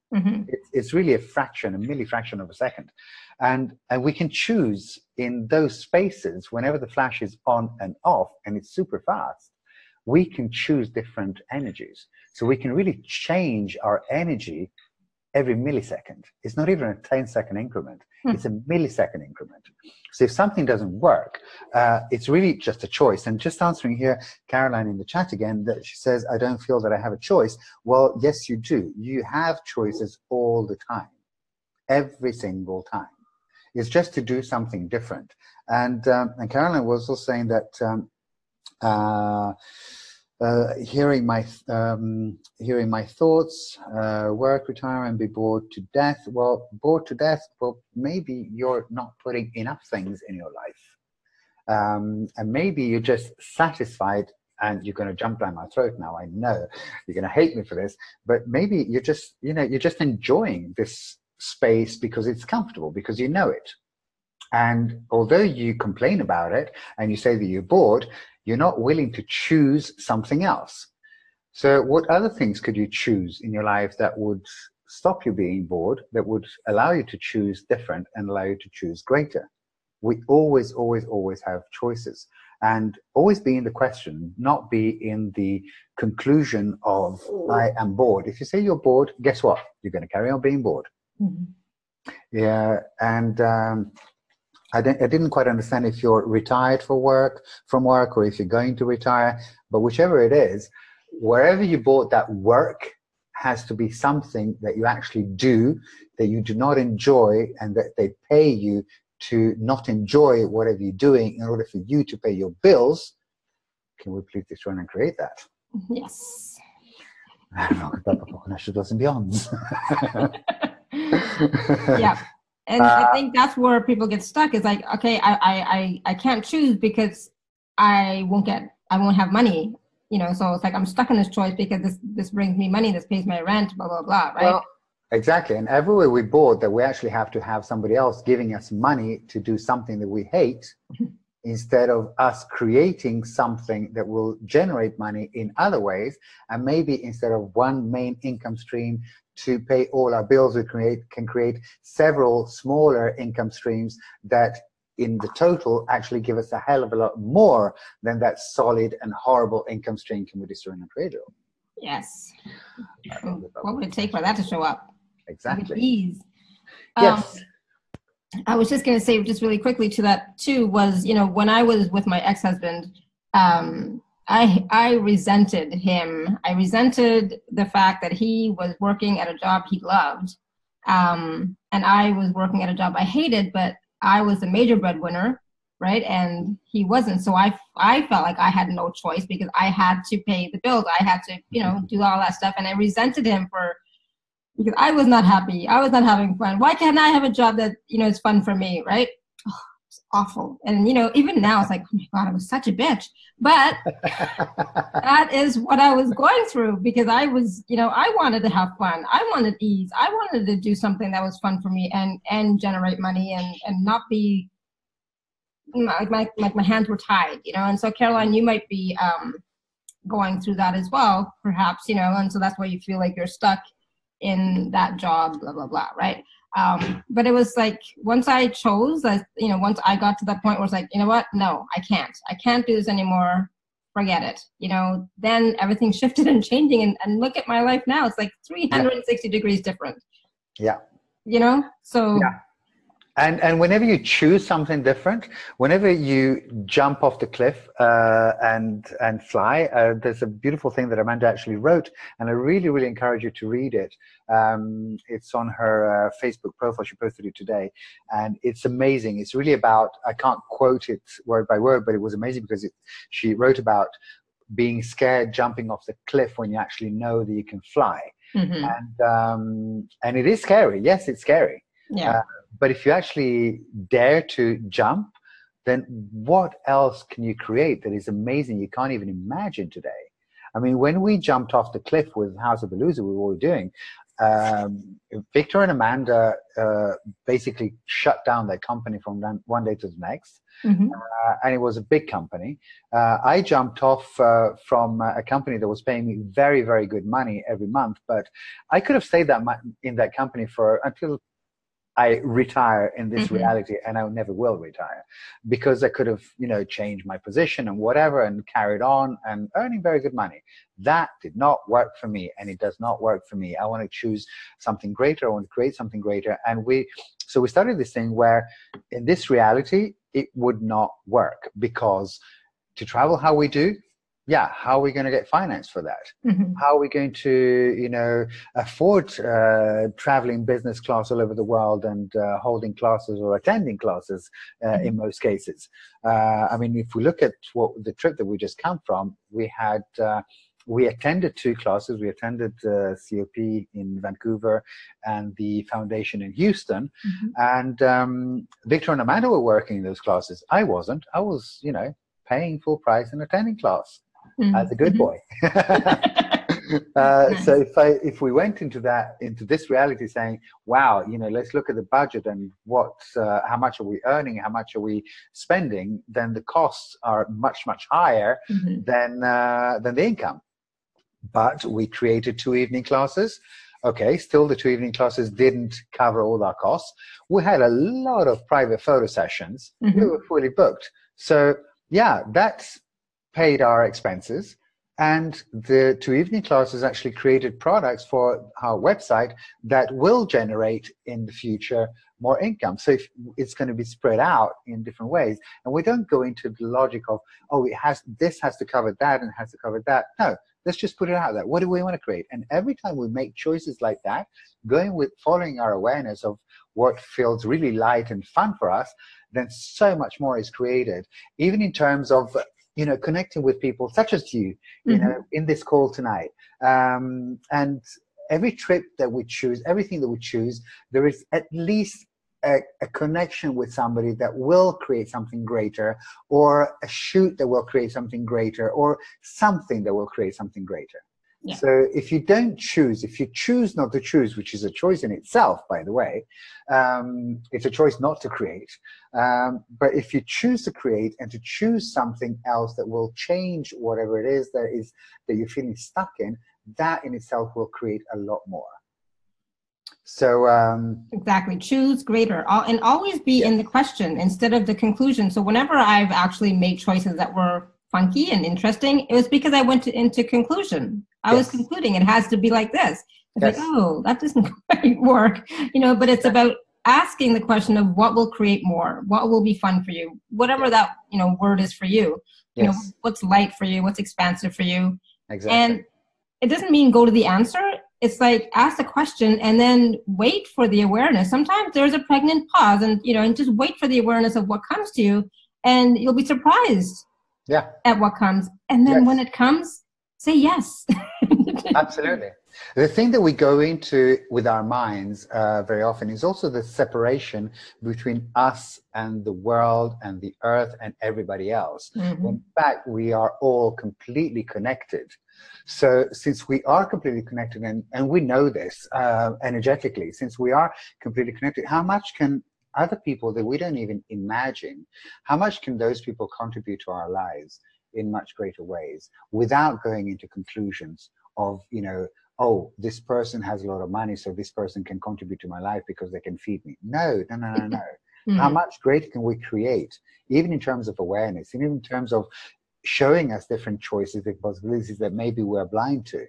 Speaker 2: It's really a millifraction of a second. And we can choose in those spaces, whenever the flash is on and off, and it's super fast, we can choose different energies. So we can really change our energy every millisecond. It's not even a 10-second increment. It's a millisecond increment. So if something doesn't work, it's really just a choice. And just answering here, Caroline in the chat again, that she says, I don't feel that I have a choice. Well, yes, you do. You have choices all the time, every single time. It's just to do something different. And Caroline was also saying that hearing my thoughts, work, retire, and be bored to death. Well, bored to death. Well, maybe you're not putting enough things in your life, and maybe you're just satisfied. And you're going to jump down my throat now. I know you're going to hate me for this, but maybe you're just, you're just enjoying this space because it's comfortable, because you know it. And although you complain about it and you say that you're bored, you're not willing to choose something else. So what other things could you choose in your life that would stop you being bored, that would allow you to choose different and allow you to choose greater? We always, always, always have choices, and always be in the question, not be in the conclusion of, I am bored. If you say you're bored, guess what? You're going to carry on being bored. Yeah, and I didn't quite understand if you're retired from work, or if you're going to retire, but whichever it is, wherever you bought that work has to be something that you actually do, that you do not enjoy, and that they pay you to not enjoy whatever you're doing in order for you to pay your bills. Can we please try and create that?
Speaker 1: Yes. Yeah. And I think that's where people get stuck. Is like, okay, I can't choose because I won't have money, so it's like I'm stuck in this choice because this brings me money, this pays my rent, blah, blah, blah, right?
Speaker 2: Well, exactly. And everywhere we bored, that we actually have to have somebody else giving us money to do something that we hate, instead of us creating something that will generate money in other ways. And maybe instead of one main income stream to pay all our bills, we can create several smaller income streams that in the total actually give us a hell of a lot more than that solid and horrible income stream Can we destroy and create it?
Speaker 1: Yes. What would it take for that to show up?
Speaker 2: Exactly.
Speaker 1: With ease.
Speaker 2: Yes.
Speaker 1: I was just going to say just really quickly to that too was, when I was with my ex-husband, I resented him. I resented the fact that he was working at a job he loved. And I was working at a job I hated, but I was the major breadwinner, right? And he wasn't. So I felt like I had no choice because I had to pay the bills. I had to, do all that stuff. And I resented him because I was not happy. I was not having fun. Why can't I have a job that, is fun for me, right? Oh, it's awful. And, even now it's like, oh my God, I was such a bitch. But that is what I was going through because I was, I wanted to have fun. I wanted ease. I wanted to do something that was fun for me and generate money and not be my hands were tied, and so Caroline, you might be going through that as well, perhaps, and so that's why you feel like you're stuck in that job, blah, blah, blah, right? But it was like, once I chose that, once I got to that point where it's like, you know what, no, I can't do this anymore, forget it, then everything shifted and changing, and look at my life now, it's like 360 degrees different.
Speaker 2: Yeah.
Speaker 1: So
Speaker 2: yeah. And whenever you choose something different, whenever you jump off the cliff and fly, there's a beautiful thing that Amanda actually wrote, and I really, really encourage you to read it. It's on her Facebook profile. She posted it today, and it's amazing. It's really about, I can't quote it word by word, but it was amazing because she wrote about being scared jumping off the cliff when you actually know that you can fly. And it is scary. Yes, it's scary.
Speaker 1: Yeah.
Speaker 2: But if you actually dare to jump, then what else can you create that is amazing you can't even imagine today? I mean, when we jumped off the cliff with House of Belluso, we were doing, Victor and Amanda basically shut down their company from one day to the next. And it was a big company. I jumped off from a company that was paying me very, very good money every month, but I could have stayed in that company until I retire in this reality, and I never will retire, because I could have, changed my position and whatever and carried on and earning very good money. That did not work for me, and it does not work for me. I want to choose something greater. I want to create something greater. And so we started this thing where in this reality, it would not work, because to travel how we do, how are we going to get finance for that? How are we going to, afford traveling business class all over the world and holding classes or attending classes in most cases? I mean, if we look at the trip that we just come from, we attended 2 classes. We attended COP in Vancouver and the foundation in Houston. And Victor and Amanda were working in those classes. I wasn't. I was, paying full price and attending class. As a good boy.
Speaker 1: Nice.
Speaker 2: So if we went into this reality saying, wow, let's look at the budget and how much are we earning, how much are we spending, then the costs are much, much higher than the income. But we created 2 evening classes. Okay, still the 2 evening classes didn't cover all our costs. We had a lot of private photo sessions. We were fully booked. So that's paid our expenses, and the 2 evening classes actually created products for our website that will generate in the future more income. So it's going to be spread out in different ways, and we don't go into the logic of, this has to cover that and has to cover that. No, let's just put it out there. What do we want to create? And every time we make choices like that, following our awareness of what feels really light and fun for us, then so much more is created, even in terms of connecting with people such as you, in this call tonight. And every trip that we choose, everything that we choose, there is at least a connection with somebody that will create something greater, or a shoot that will create something greater, or something that will create something greater. Yeah. So if you choose not to choose, which is a choice in itself, by the way, it's a choice not to create. But if you choose to create and to choose something else that will change whatever it is that you're feeling stuck in, that in itself will create a lot more. So
Speaker 1: exactly, choose greater, and always be in the question instead of the conclusion. So whenever I've actually made choices that were funky and interesting, it was because I went into conclusion. I was concluding it has to be like this. It's like, oh, that doesn't quite work, but it's about asking the question of what will create more, what will be fun for you, whatever that, word is for you, what's light for you, what's expansive for you.
Speaker 2: Exactly.
Speaker 1: And it doesn't mean go to the answer. It's like, ask the question and then wait for the awareness. Sometimes there's a pregnant pause and just wait for the awareness of what comes to you, and you'll be surprised at what comes. And then when it comes, say yes.
Speaker 2: Absolutely. The thing that we go into with our minds very often is also the separation between us and the world and the earth and everybody else. When in fact, we are all completely connected. So since we are completely connected, and we know this energetically, since we are completely connected, how much can other people that we don't even imagine, how much can those people contribute to our lives in much greater ways without going into conclusions of, oh, this person has a lot of money, so this person can contribute to my life because they can feed me. No, no, no, no, no. How much greater can we create, even in terms of awareness, even in terms of showing us different choices and possibilities that maybe we're blind to.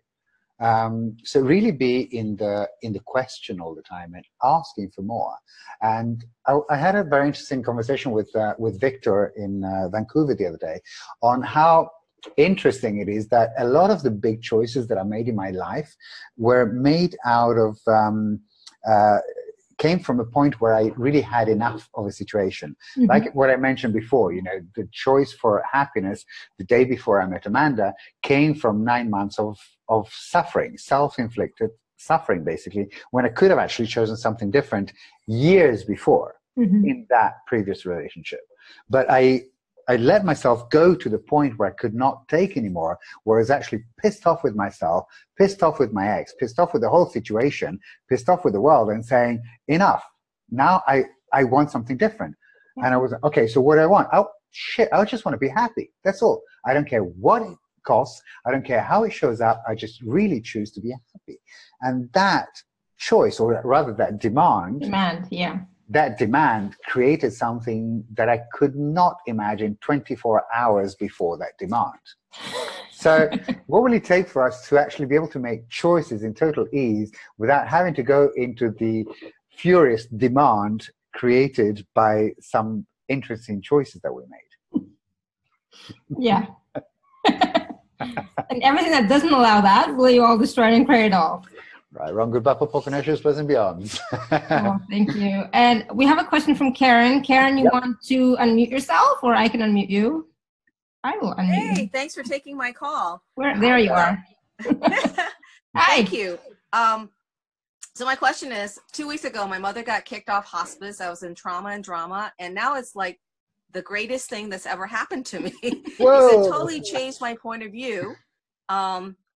Speaker 2: So really be in the question all the time and asking for more. And I had a very interesting conversation with Victor in Vancouver the other day on how interesting it is that a lot of the big choices that I made in my life were made out of came from a point where I really had enough of a situation. Like what I mentioned before, the choice for happiness the day before I met Amanda came from 9 months of suffering, self-inflicted suffering, basically, when I could have actually chosen something different years before in that previous relationship. But I let myself go to the point where I could not take anymore, where I was actually pissed off with myself, pissed off with my ex, pissed off with the whole situation, pissed off with the world, and saying, enough. Now I want something different. And I was, okay, so what do I want? Oh, shit, I just want to be happy. That's all. I don't care what it costs. I don't care how it shows up. I just really choose to be happy. And that choice, or rather that demand, that demand created something that I could not imagine 24 hours before that demand. So what will it take for us to actually be able to make choices in total ease without having to go into the furious demand created by some interesting choices that we made?
Speaker 1: Yeah. And everything that doesn't allow that, will you all destroy and create all?
Speaker 2: Right, wrong, good, bad, poor connections, pleasant beyond.
Speaker 1: Oh, thank you. And we have a question from Karen. Karen, you want to unmute yourself, or I can unmute you? I will unmute you.
Speaker 3: Hey, thanks for taking my call.
Speaker 1: There you are. Hi.
Speaker 3: Thank you. So my question is, 2 weeks ago, my mother got kicked off hospice. I was in trauma and drama, and now it's like the greatest thing that's ever happened to me. Because it totally changed my point of view,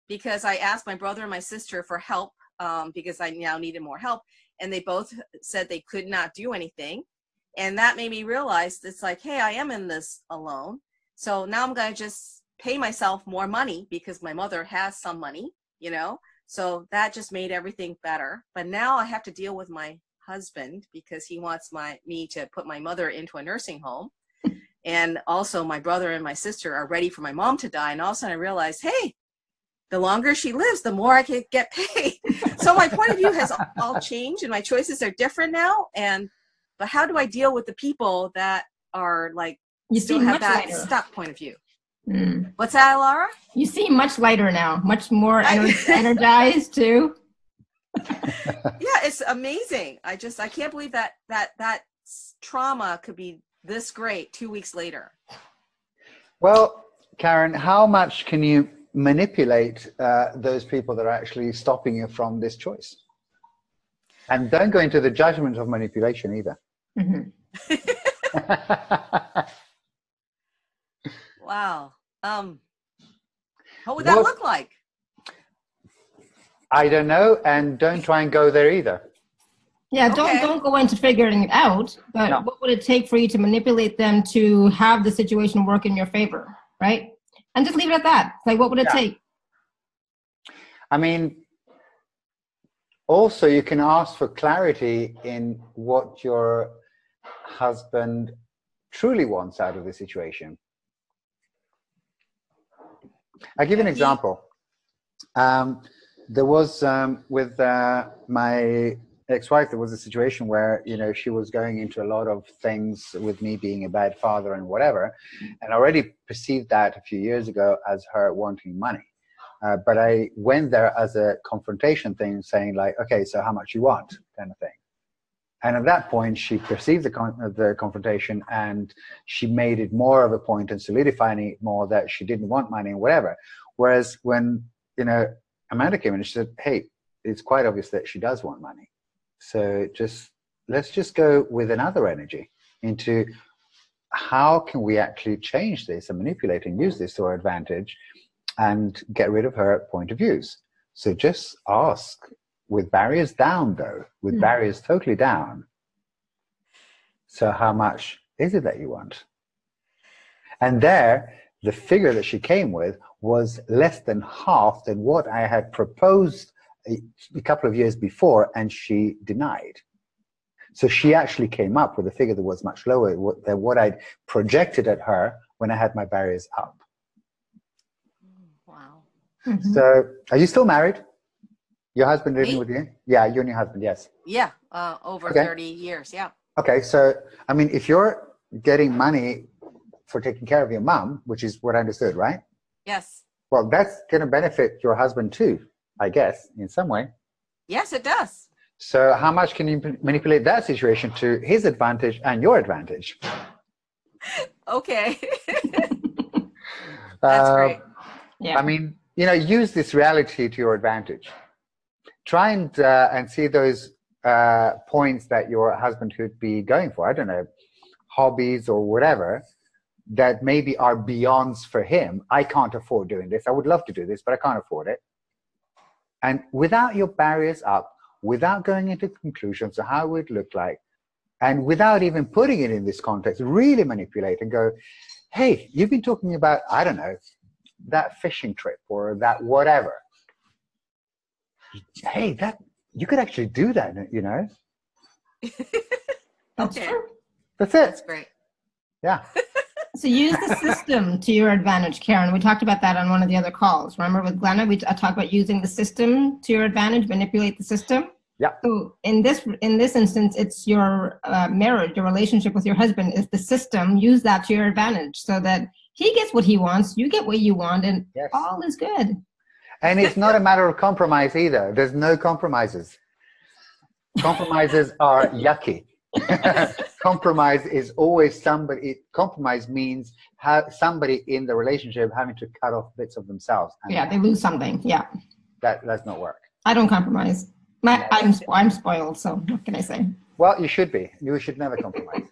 Speaker 3: because I asked my brother and my sister for help, because I now needed more help, and they both said they could not do anything. And that made me realize it's like, hey, I am in this alone. So now I'm going to just pay myself more money because my mother has some money, so that just made everything better. But now I have to deal with my husband because he wants me to put my mother into a nursing home. And also my brother and my sister are ready for my mom to die. And all of a sudden I realized, hey, the longer she lives, the more I can get paid. So my point of view has all changed and my choices are different now. But how do I deal with the people that are like, you still have that stuck point of view? What's that, Laura?
Speaker 1: You seem much lighter now, much more energized too.
Speaker 3: Yeah, it's amazing. I can't believe that trauma could be this great 2 weeks later.
Speaker 2: Well, Karen, how much can you manipulate those people that are actually stopping you from this choice? And don't go into the judgment of manipulation either.
Speaker 3: Wow. What would that look like?
Speaker 2: I don't know, and don't try and go there either.
Speaker 1: Yeah, don't go into figuring it out, but what would it take for you to manipulate them to have the situation work in your favor, right? And just leave it at that. Like, what would it take?
Speaker 2: I mean, also you can ask for clarity in what your husband truly wants out of the situation. I'll give you an example. There was, with my ex-wife, there was a situation where, she was going into a lot of things with me being a bad father and whatever, and I already perceived that a few years ago as her wanting money. But I went there as a confrontation thing, saying like, okay, so how much you want, kind of thing. And at that point, she perceived the confrontation, and she made it more of a point and solidifying it more that she didn't want money and whatever. Whereas when, Amanda came in and she said, hey, it's quite obvious that she does want money. So let's just go with another energy into how can we actually change this and manipulate and use this to our advantage and get rid of her point of views. So just ask with barriers down, though, with barriers totally down. So how much is it that you want? And there, the figure that she came with was less than half than what I had proposed a couple of years before, and she denied. So she actually came up with a figure that was much lower than what I'd projected at her when I had my barriers up.
Speaker 3: Wow.
Speaker 1: Mm-hmm.
Speaker 2: So are you still married? Your husband living
Speaker 3: Me?
Speaker 2: with you? Yeah, you and your husband, yes.
Speaker 3: Yeah, over 30 years, yeah.
Speaker 2: Okay, so, I mean, if you're getting money for taking care of your mom, which is what I understood, right?
Speaker 3: Yes.
Speaker 2: Well, that's going to benefit your husband too, I guess, in some way.
Speaker 3: Yes, it does.
Speaker 2: So how much can you manipulate that situation to his advantage and your advantage?
Speaker 3: Okay. That's great.
Speaker 1: Yeah.
Speaker 2: I mean, you know, use this reality to your advantage. Try and see those points that your husband could be going for. I don't know, hobbies or whatever that maybe are beyonds for him. I can't afford doing this. I would love to do this, but I can't afford it. And without your barriers up, without going into conclusions of how it would look like, and without even putting it in this context, really manipulate and go, hey, you've been talking about, I don't know, that fishing trip or that whatever. Hey, that you could actually do that, you know?
Speaker 1: That's
Speaker 3: Okay.
Speaker 1: true.
Speaker 2: That's it.
Speaker 3: That's great.
Speaker 2: Yeah.
Speaker 1: So use the system to your advantage, Karen. We talked about that on one of the other calls. Remember with Glenna, I talked about using the system to your advantage, manipulate the system.
Speaker 2: Yeah.
Speaker 1: So in this instance, it's your marriage, your relationship with your husband is the system. Use that to your advantage so that he gets what he wants, you get what you want, and
Speaker 2: Yes.
Speaker 1: all is good.
Speaker 2: And it's not a matter of compromise either. There's no compromises. Compromises are yucky. Compromise is always compromise means somebody in the relationship having to cut off bits of themselves. And
Speaker 1: Yeah, they lose something. Yeah.
Speaker 2: that does not work.
Speaker 1: I don't compromise. I'm spoiled, so what can I say?
Speaker 2: Well, you should be. You should never compromise.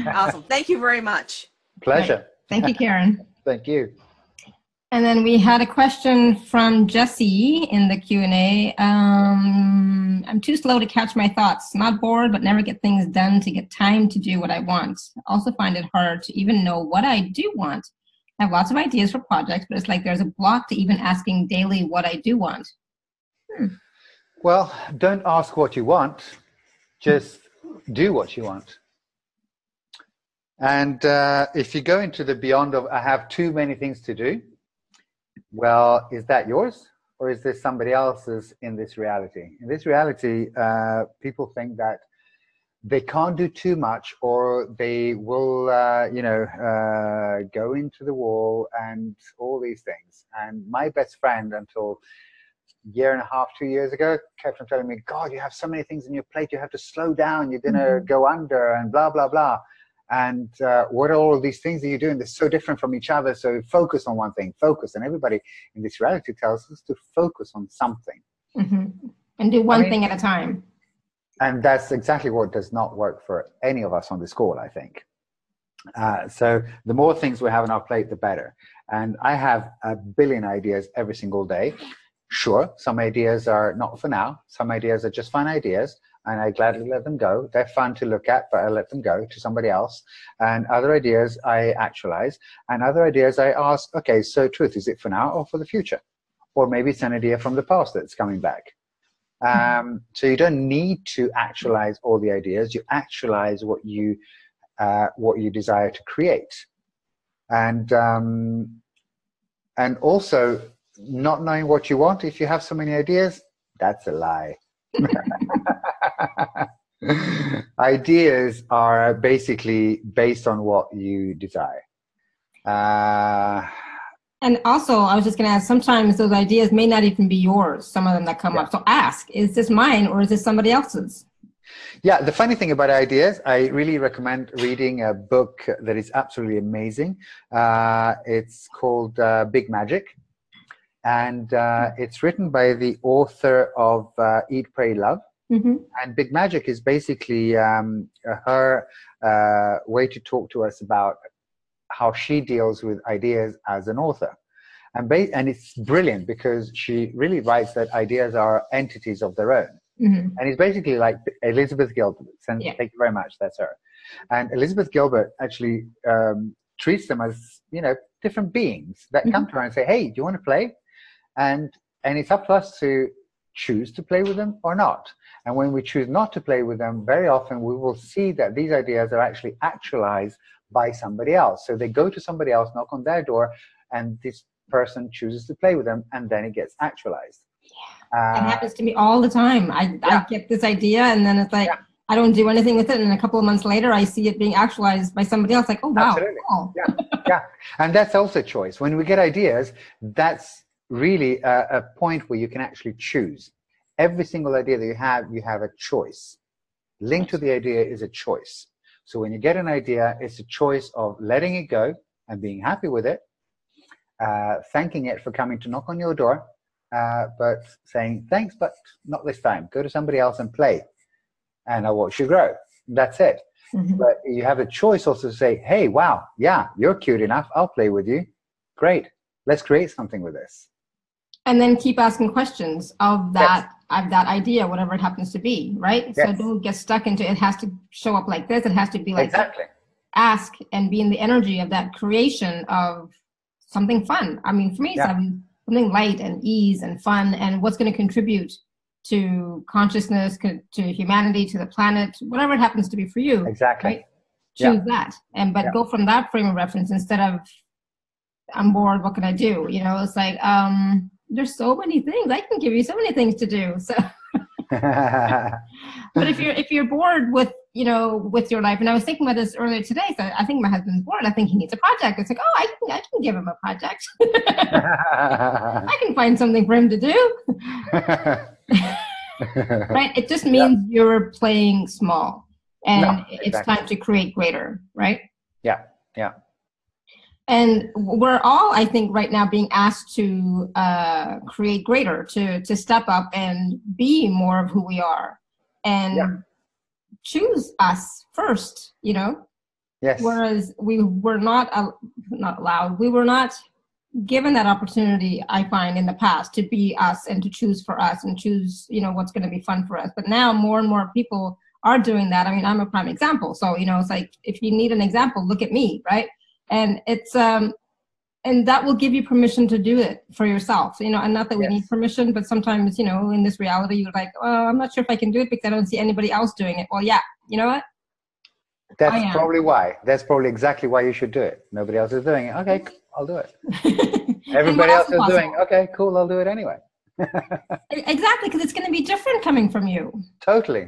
Speaker 3: Awesome. Thank you very much.
Speaker 2: Pleasure.
Speaker 1: Right. Thank you, Karen.
Speaker 2: Thank you.
Speaker 1: And then we had a question from Jesse in the Q&A. I'm too slow to catch my thoughts. Not bored, but never get things done to get time to do what I want. I also find it hard to even know what I do want. I have lots of ideas for projects, but it's like there's a block to even asking daily what I do want.
Speaker 2: Well, don't ask what you want. Just do what you want. And if you go into the beyond of I have too many things to do, well, is that yours or is this somebody else's in this reality? In this reality, people think that they can't do too much or they will, go into the wall and all these things. And my best friend until a year and a half, 2 years ago, kept on telling me, God, you have so many things on your plate. You have to slow down. You're going to go under and blah, blah, blah. And what are all of these things that you're doing? They're so different from each other. So focus on one thing, focus. And everybody in this reality tells us to focus on something.
Speaker 1: Mm-hmm. And do one thing at a time.
Speaker 2: And that's exactly what does not work for any of us on this call, I think. So the more things we have on our plate, the better. And I have a billion ideas every single day. Sure, some ideas are not for now. Some ideas are just fun ideas. And I gladly let them go. They're fun to look at, but I let them go to somebody else. And other ideas I actualize. And other ideas I ask, okay, so truth, is it for now or for the future? Or maybe it's an idea from the past that's coming back. So you don't need to actualize all the ideas. You actualize what you desire to create. And also, not knowing what you want, if you have so many ideas, that's a lie. Ideas are basically based on what you desire.
Speaker 1: And also, I was just going to ask, sometimes those ideas may not even be yours, some of them that come up. So ask, is this mine or is this somebody else's?
Speaker 2: Yeah, the funny thing about ideas, I really recommend reading a book that is absolutely amazing. It's called Big Magic. And it's written by the author of Eat, Pray, Love. Mm-hmm. And Big Magic is basically her way to talk to us about how she deals with ideas as an author. And it's brilliant because she really writes that ideas are entities of their own. Mm-hmm. And it's basically like Elizabeth Gilbert. And thank you very much. That's her. And Elizabeth Gilbert actually treats them as, different beings that come to her and say, hey, do you want to play? And it's up to us to choose to play with them or not. And when we choose not to play with them, very often we will see that these ideas are actually actualized by somebody else. So they go to somebody else, knock on their door, and this person chooses to play with them, and then it gets actualized.
Speaker 1: It happens to me all the time. I get this idea, and then it's like, I don't do anything with it, and a couple of months later, I see it being actualized by somebody else. Like, oh, wow.
Speaker 2: Absolutely. Oh. Yeah. And that's also choice. When we get ideas, that's really a point where you can actually choose. Every single idea that you have a choice. Linked to the idea is a choice. So when you get an idea, it's a choice of letting it go and being happy with it, thanking it for coming to knock on your door, but saying, thanks, but not this time. Go to somebody else and play, and I'll watch you grow. That's it. But you have a choice also to say, hey, wow, yeah, you're cute enough. I'll play with you. Great. Let's create something with this. And
Speaker 1: then keep asking questions of that idea, whatever it happens to be, right? Yes. So don't get stuck into it has to show up like this. It has to be like
Speaker 2: exactly.
Speaker 1: Ask and be in the energy of that creation of something fun. I mean, for me, something light and ease and fun, and what's going to contribute to consciousness, to humanity, to the planet, whatever it happens to be for you.
Speaker 2: Exactly.
Speaker 1: Right? Choose that, but go from that frame of reference instead of I'm bored. What can I do? It's like there's so many things. I can give you so many things to do. So, but if you're bored with your life, and I was thinking about this earlier today. So I think my husband's bored. I think he needs a project. It's like, oh, I can give him a project. I can find something for him to do. Right? It just means you're playing small, and it's time to create greater. Right?
Speaker 2: Yeah.
Speaker 1: And we're all, I think, right now being asked to create greater, to step up and be more of who we are, and choose us first.
Speaker 2: Yes.
Speaker 1: Whereas we were not allowed. We were not given that opportunity, I find, in the past, to be us and to choose for us and choose, what's going to be fun for us. But now more and more people are doing that. I mean, I'm a prime example. So, it's like, if you need an example, look at me, right? And it's and that will give you permission to do it for yourself, and not that we need permission, but sometimes, in this reality, you're like, oh, I'm not sure if I can do it because I don't see anybody else doing it. Well, yeah, you know what?
Speaker 2: That's probably why. That's probably exactly why you should do it. Nobody else is doing it. Okay, I'll do it. Everybody else is doing it. Okay, cool, I'll do it anyway.
Speaker 1: Exactly, because it's going to be different coming from you.
Speaker 2: Totally.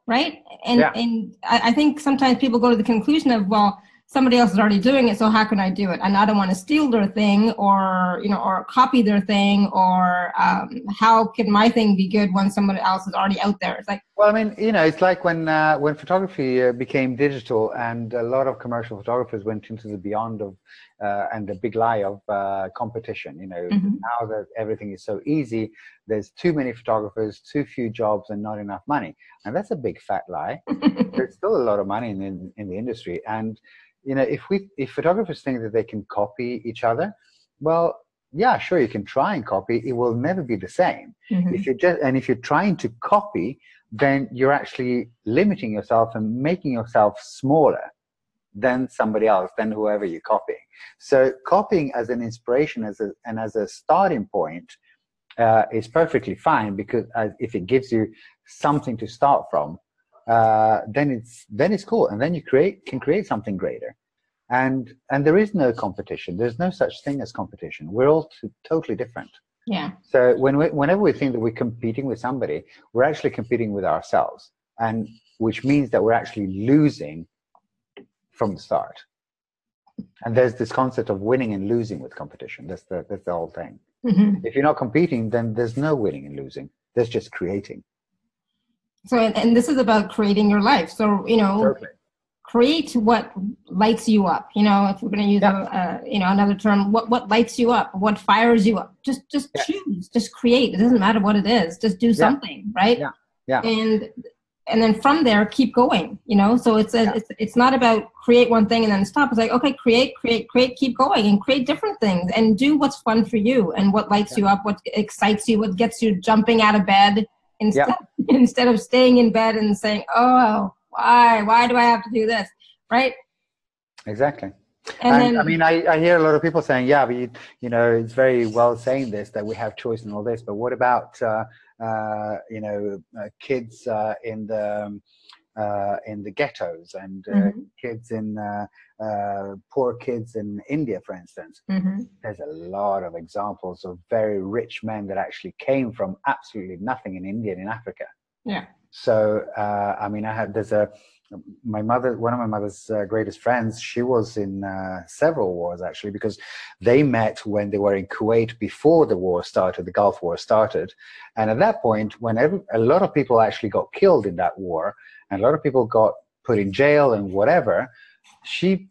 Speaker 1: Right? And I think sometimes people go to the conclusion of, well, somebody else is already doing it, so how can I do it? And I don't want to steal their thing or copy their thing, or how can my thing be good when somebody else is already out there? It's like,
Speaker 2: well, I mean, it's like when photography became digital, and a lot of commercial photographers went into the beyond of and the big lie of competition. Now that everything is so easy, there's too many photographers, too few jobs, and not enough money. And that's a big fat lie. There's still a lot of money in the industry, and if photographers think that they can copy each other, well, yeah, sure, you can try and copy. It will never be the same. If you're trying to copy, then you're actually limiting yourself and making yourself smaller than somebody else, than whoever you're copying. So copying as an inspiration, as a starting point, is perfectly fine, because if it gives you something to start from, then it's cool, and then you can create something greater. And there is no competition. There's no such thing as competition. We're all totally different.
Speaker 1: Yeah.
Speaker 2: So whenever we think that we're competing with somebody, we're actually competing with ourselves, and which means that we're actually losing from the start. And there's this concept of winning and losing with competition. That's the whole thing. If you're not competing, then there's no winning and losing. There's just creating.
Speaker 1: So, and this is about creating your life. So,
Speaker 2: Totally.
Speaker 1: Create what lights you up. If we're going to use another term, what lights you up, what fires you up. Just choose, just create. It doesn't matter what it is. Just do something, right?
Speaker 2: Yeah.
Speaker 1: And then from there, keep going. So it's not about create one thing and then stop. It's like, okay, create, keep going, and create different things, and do what's fun for you and what lights you up, what excites you, what gets you jumping out of bed instead of staying in bed and saying, oh, Why do I have to do this? Right?
Speaker 2: Exactly.
Speaker 1: And then,
Speaker 2: I mean, I hear a lot of people saying, yeah, but you know, it's very well saying this, that we have choice and all this, but what about, you know, kids in the ghettos and kids in poor kids in India, for instance? There's a lot of examples of very rich men that actually came from absolutely nothing in India and in Africa.
Speaker 1: Yeah.
Speaker 2: So, I mean, one of my mother's greatest friends, she was in several wars actually, because they met when they were in Kuwait before the war started, the Gulf War started. And at that point, when a lot of people actually got killed in that war, and a lot of people got put in jail and whatever, she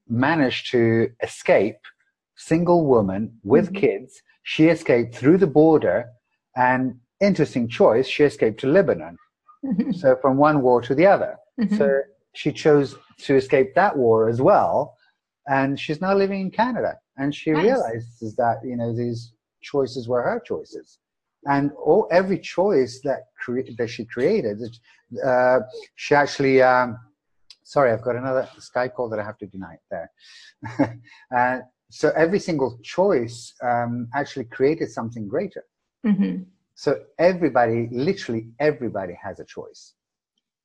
Speaker 2: managed to escape, single woman with kids. She escaped through the border, and interesting choice, she escaped to Lebanon. So from one war to the other. So she chose to escape that war as well, and she's now living in Canada. And she realizes that, you know, these choices were her choices, and every choice that she created, she actually. Sorry, I've got another Skype call that I have to deny there. So every single choice actually created something greater. So everybody, literally everybody, has a choice.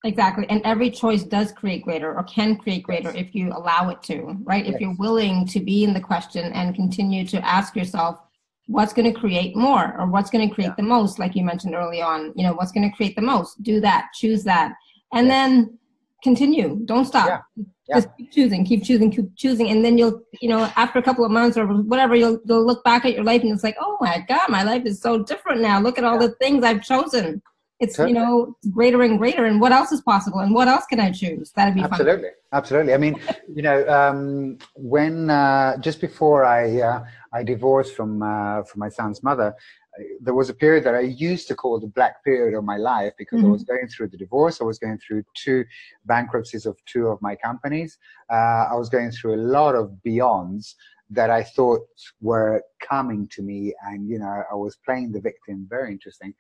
Speaker 1: Exactly. And every choice does create greater, or can create greater, if you allow it to, right? If you're willing to be in the question and continue to ask yourself, what's going to create more, or what's going to create the most, like you mentioned early on, you know, what's going to create the most, do that, choose that, and then continue. Don't stop. Just keep choosing. And then you'll, you know, after a couple of months or whatever, you'll look back at your life and it's like, oh my God, my life is so different now. Look at all the things I've chosen. It's, you know, greater and greater. And what else is possible? And what else can I choose? That'd be fun.
Speaker 2: Absolutely. I mean, you know, when just before I divorced from my son's mother, there was a period that I used to call the black period of my life, because I was going through the divorce. I was going through 2 bankruptcies of 2 of my companies. I was going through a lot of beyonds that I thought were coming to me. And, you know, I was playing the victim. Very interesting.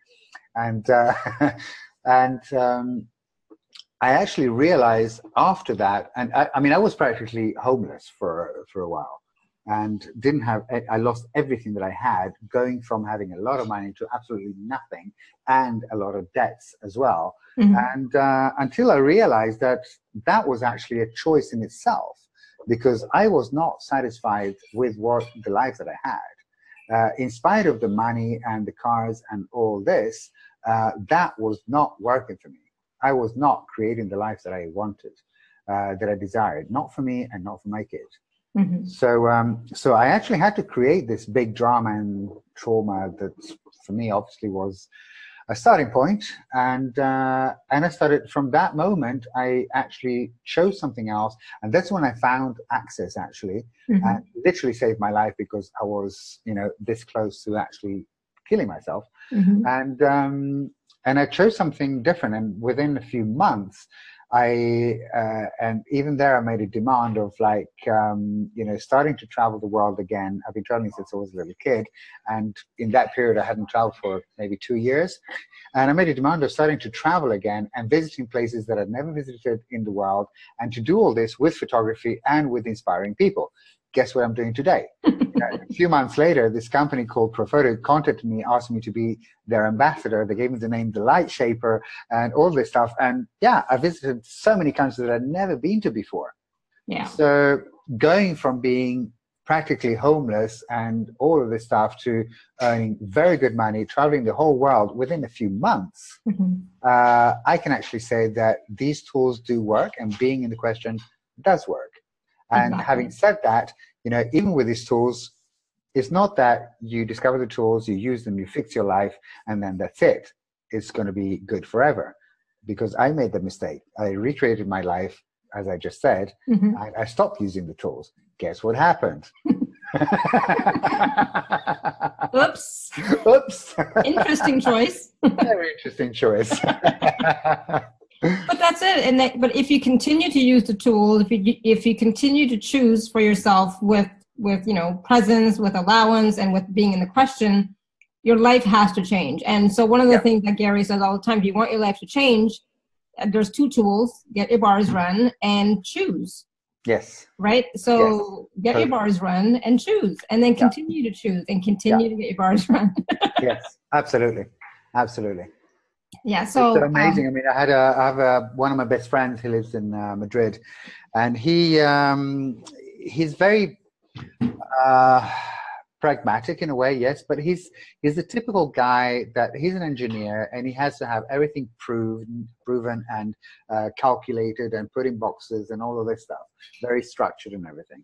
Speaker 2: And I actually realized after that, and I mean, I was practically homeless for a while, and I lost everything that I had, going from having a lot of money to absolutely nothing, and a lot of debts as well. And until I realized that was actually a choice in itself, because I was not satisfied with the life that I had. In spite of the money and the cars and all this, that was not working for me. I was not creating the life that I wanted, that I desired, not for me and not for my kids. So I actually had to create this big drama and trauma that, for me, obviously was a starting point. And I started from that moment. I actually chose something else, and that's when I found Access. Actually, literally saved my life, because I was, you know, this close to actually killing myself. And I chose something different. And within a few months, and even there, I made a demand of, like, you know, starting to travel the world again. I've been traveling since I was a little kid. And in that period, I hadn't traveled for maybe 2 years. And I made a demand of starting to travel again and visiting places that I'd never visited in the world, and to do all this with photography and with inspiring people. Guess what I'm doing today? A few months later, this company called Profoto contacted me, asked me to be their ambassador. They gave me the name The Light Shaper and all this stuff. And yeah, I visited so many countries that I'd never been to before. So going from being practically homeless and all of this stuff to earning very good money, traveling the whole world within a few months, I can actually say that these tools do work, and being in the question does work. And having said that, you know, even with these tools, it's not that you discover the tools, you use them, you fix your life, and then that's it. It's going to be good forever. Because I made the mistake. I recreated my life, as I just said. I stopped using the tools. Guess what happened?
Speaker 1: Oops. Interesting choice.
Speaker 2: Very interesting choice.
Speaker 1: But that's it. But if you continue to use the tool, if you continue to choose for yourself with you know, presence, with allowance, and with being in the question, your life has to change. And so one of the things that Gary says all the time, if you want your life to change, there's two tools: get your bars run and choose.
Speaker 2: Yes.
Speaker 1: Right. So get your bars run and choose, and then continue to choose and continue to get your bars run.
Speaker 2: Yes, absolutely, absolutely.
Speaker 1: Yeah. So
Speaker 2: it's amazing. I mean, I have one of my best friends who lives in Madrid, and he's very pragmatic in a way, yes, but he's the typical guy that he's an engineer and he has to have everything proven and calculated and put in boxes and all of this stuff, very structured and everything.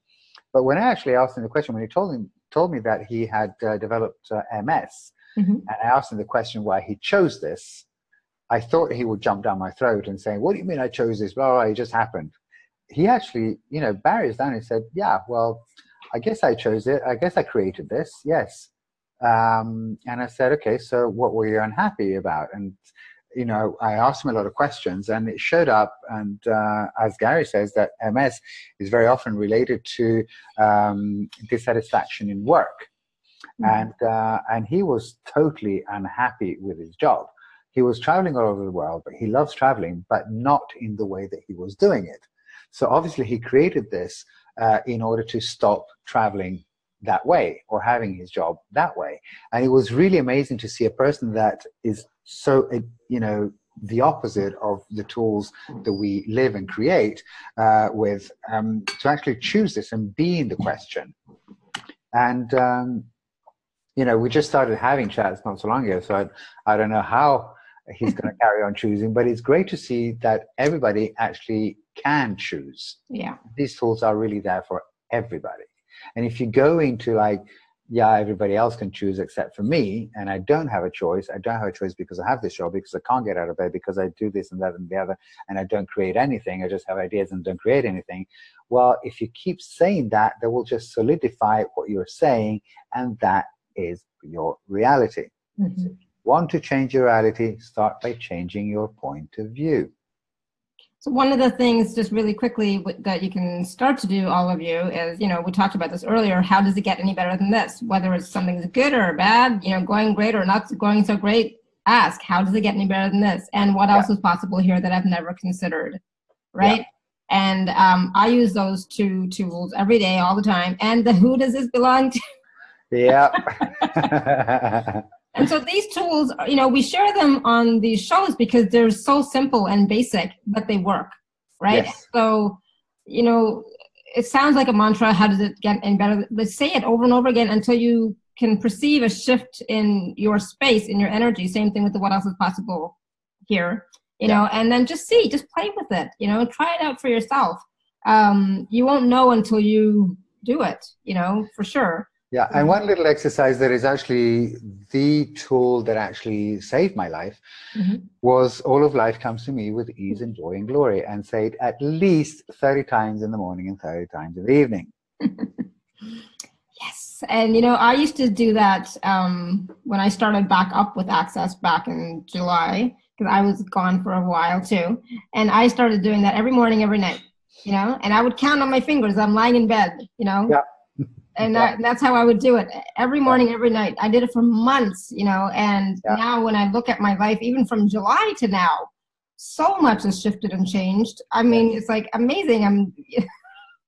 Speaker 2: But when I actually asked him the question, when he told me that he had developed MS, and I asked him the question why he chose this, I thought he would jump down my throat and say, "What do you mean I chose this? Blah, blah, blah, it just happened." He actually, barriers down and said, "Yeah, well, I guess I chose it. I guess I created this. Yes." And I said, "Okay, so what were you unhappy about?" And, I asked him a lot of questions and it showed up. And as Gary says, that MS is very often related to dissatisfaction in work. And he was totally unhappy with his job. He was traveling all over the world, but he loves traveling, but not in the way that he was doing it. So obviously he created this in order to stop traveling that way or having his job that way. And it was really amazing to see a person that is so, the opposite of the tools that we live and create with, to actually choose this and be in the question. And, we just started having chats not so long ago, so I don't know how he's going to carry on choosing, but it's great to see that everybody actually can choose.
Speaker 1: Yeah.
Speaker 2: These tools are really there for everybody. And if you go into everybody else can choose except for me, and I don't have a choice. I don't have a choice because I have this job, because I can't get out of bed, because I do this and that and the other, and I don't create anything. I just have ideas and don't create anything. Well, if you keep saying that, that will just solidify what you're saying, and that is your reality. So want to change your reality, start by changing your point of view.
Speaker 1: So one of the things, just really quickly, that you can start to do, all of you, is, we talked about this earlier, how does it get any better than this? Whether it's something's good or bad, going great or not going so great, ask, how does it get any better than this? And what else is possible here that I've never considered, right? And I use those two tools every day, all the time. And the who does this belong to?
Speaker 2: Yeah.
Speaker 1: And so these tools, we share them on these shows because they're so simple and basic, but they work, right? Yes. So, it sounds like a mantra. How does it get any better? Let's say it over and over again until you can perceive a shift in your space, in your energy. Same thing with the what else is possible here, and then just play with it, try it out for yourself. You won't know until you do it, for sure.
Speaker 2: Yeah, and one little exercise that is actually the tool that actually saved my life was all of life comes to me with ease and joy and glory, and say it at least 30 times in the morning and 30 times in the evening.
Speaker 1: Yes, and I used to do that when I started back up with Access back in July, because I was gone for a while too, and I started doing that every morning, every night, and I would count on my fingers. I'm lying in bed,
Speaker 2: Yeah.
Speaker 1: And that's how I would do it every morning, every night. I did it for months, and now when I look at my life, even from July to now, so much has shifted and changed. I mean, it's like amazing.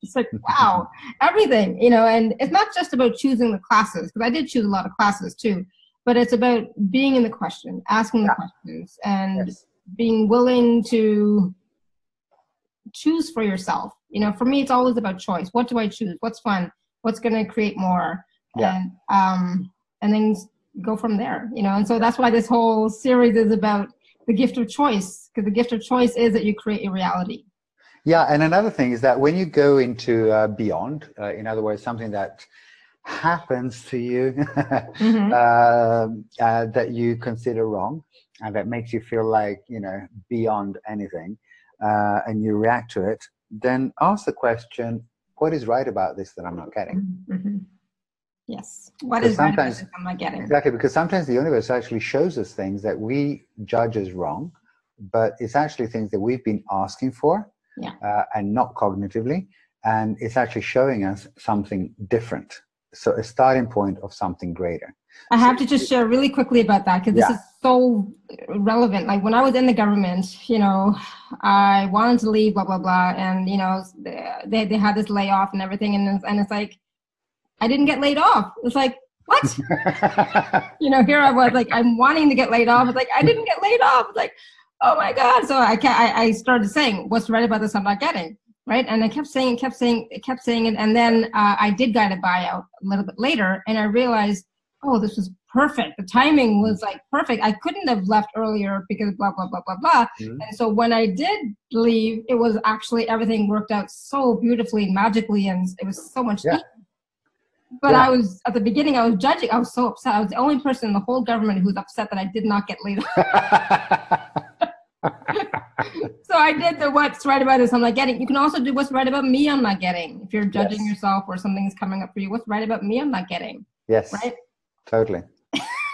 Speaker 1: It's like, wow, everything, and it's not just about choosing the classes, because I did choose a lot of classes too, but it's about being in the question, asking the questions, and being willing to choose for yourself. For me, it's always about choice. What do I choose? What's fun? What's going to create more, and then go from there, and so that's why this whole series is about the gift of choice, because the gift of choice is that you create your reality.
Speaker 2: Yeah, and another thing is that when you go into beyond, in other words, something that happens to you that you consider wrong and that makes you feel like, beyond anything, and you react to it, then ask the question, what is right about this that I'm not getting?
Speaker 1: Yes. What is right about this I'm not getting?
Speaker 2: Exactly, because sometimes the universe actually shows us things that we judge as wrong, but it's actually things that we've been asking for and not cognitively, and it's actually showing us something different. So a starting point of something greater.
Speaker 1: I have to just share really quickly about that, because this is so relevant. Like when I was in the government, you know, I wanted to leave, blah, blah, blah. And, you know, they had this layoff and everything. And it's like, I didn't get laid off. It's like, what? You know, here I was like, I'm wanting to get laid off. It's like, I didn't get laid off. It's like, oh my God. So I started saying, what's right about this I'm not getting, right? And I kept saying it. And then I did get a buyout a little bit later. And I realized, oh, this was perfect. The timing was like perfect. I couldn't have left earlier because blah, blah, blah, blah, blah. Mm-hmm. And so when I did leave, it was actually, everything worked out so beautifully and magically. And it was so much easier. But I was, at the beginning, I was judging. I was so upset. I was the only person in the whole government who was upset that I did not get laid off. So I did the what's right about this I'm not getting. You can also do what's right about me I'm not getting. If you're judging yourself or something's coming up for you, what's right about me I'm not getting.
Speaker 2: Yes.
Speaker 1: Right?
Speaker 2: Totally.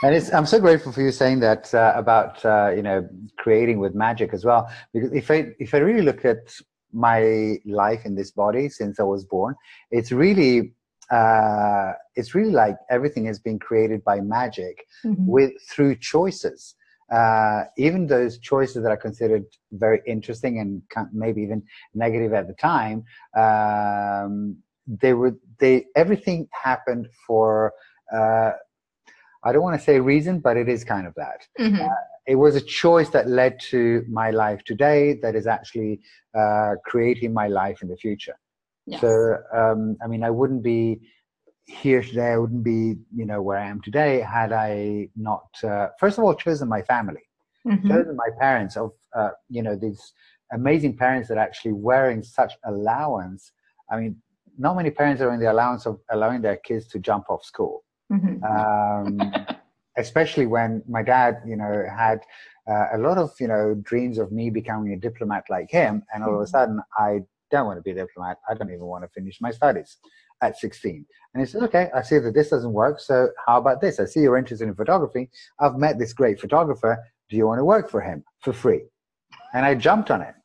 Speaker 2: And I'm so grateful for you saying that about you know, creating with magic as well. Because if I really look at my life in this body since I was born, it's really like everything has been created by magic through choices. Even those choices that are considered very interesting and maybe even negative at the time, everything happened for I don't want to say reason, but it is kind of that. It was a choice that led to my life today that is actually creating my life in the future. Yes. So, I mean, I wouldn't be here today. I wouldn't be, you know, where I am today had I not, first of all, chosen my family, chosen my parents of, you know, these amazing parents that actually were in such allowance. I mean, not many parents are in the allowance of allowing their kids to jump off school. Especially when my dad, you know, had a lot of, you know, dreams of me becoming a diplomat like him. And all of a sudden, I don't want to be a diplomat. I don't even want to finish my studies at 16. And he said, okay, I see that this doesn't work. So how about this? I see you're interested in photography. I've met this great photographer. Do you want to work for him for free? And I jumped on it.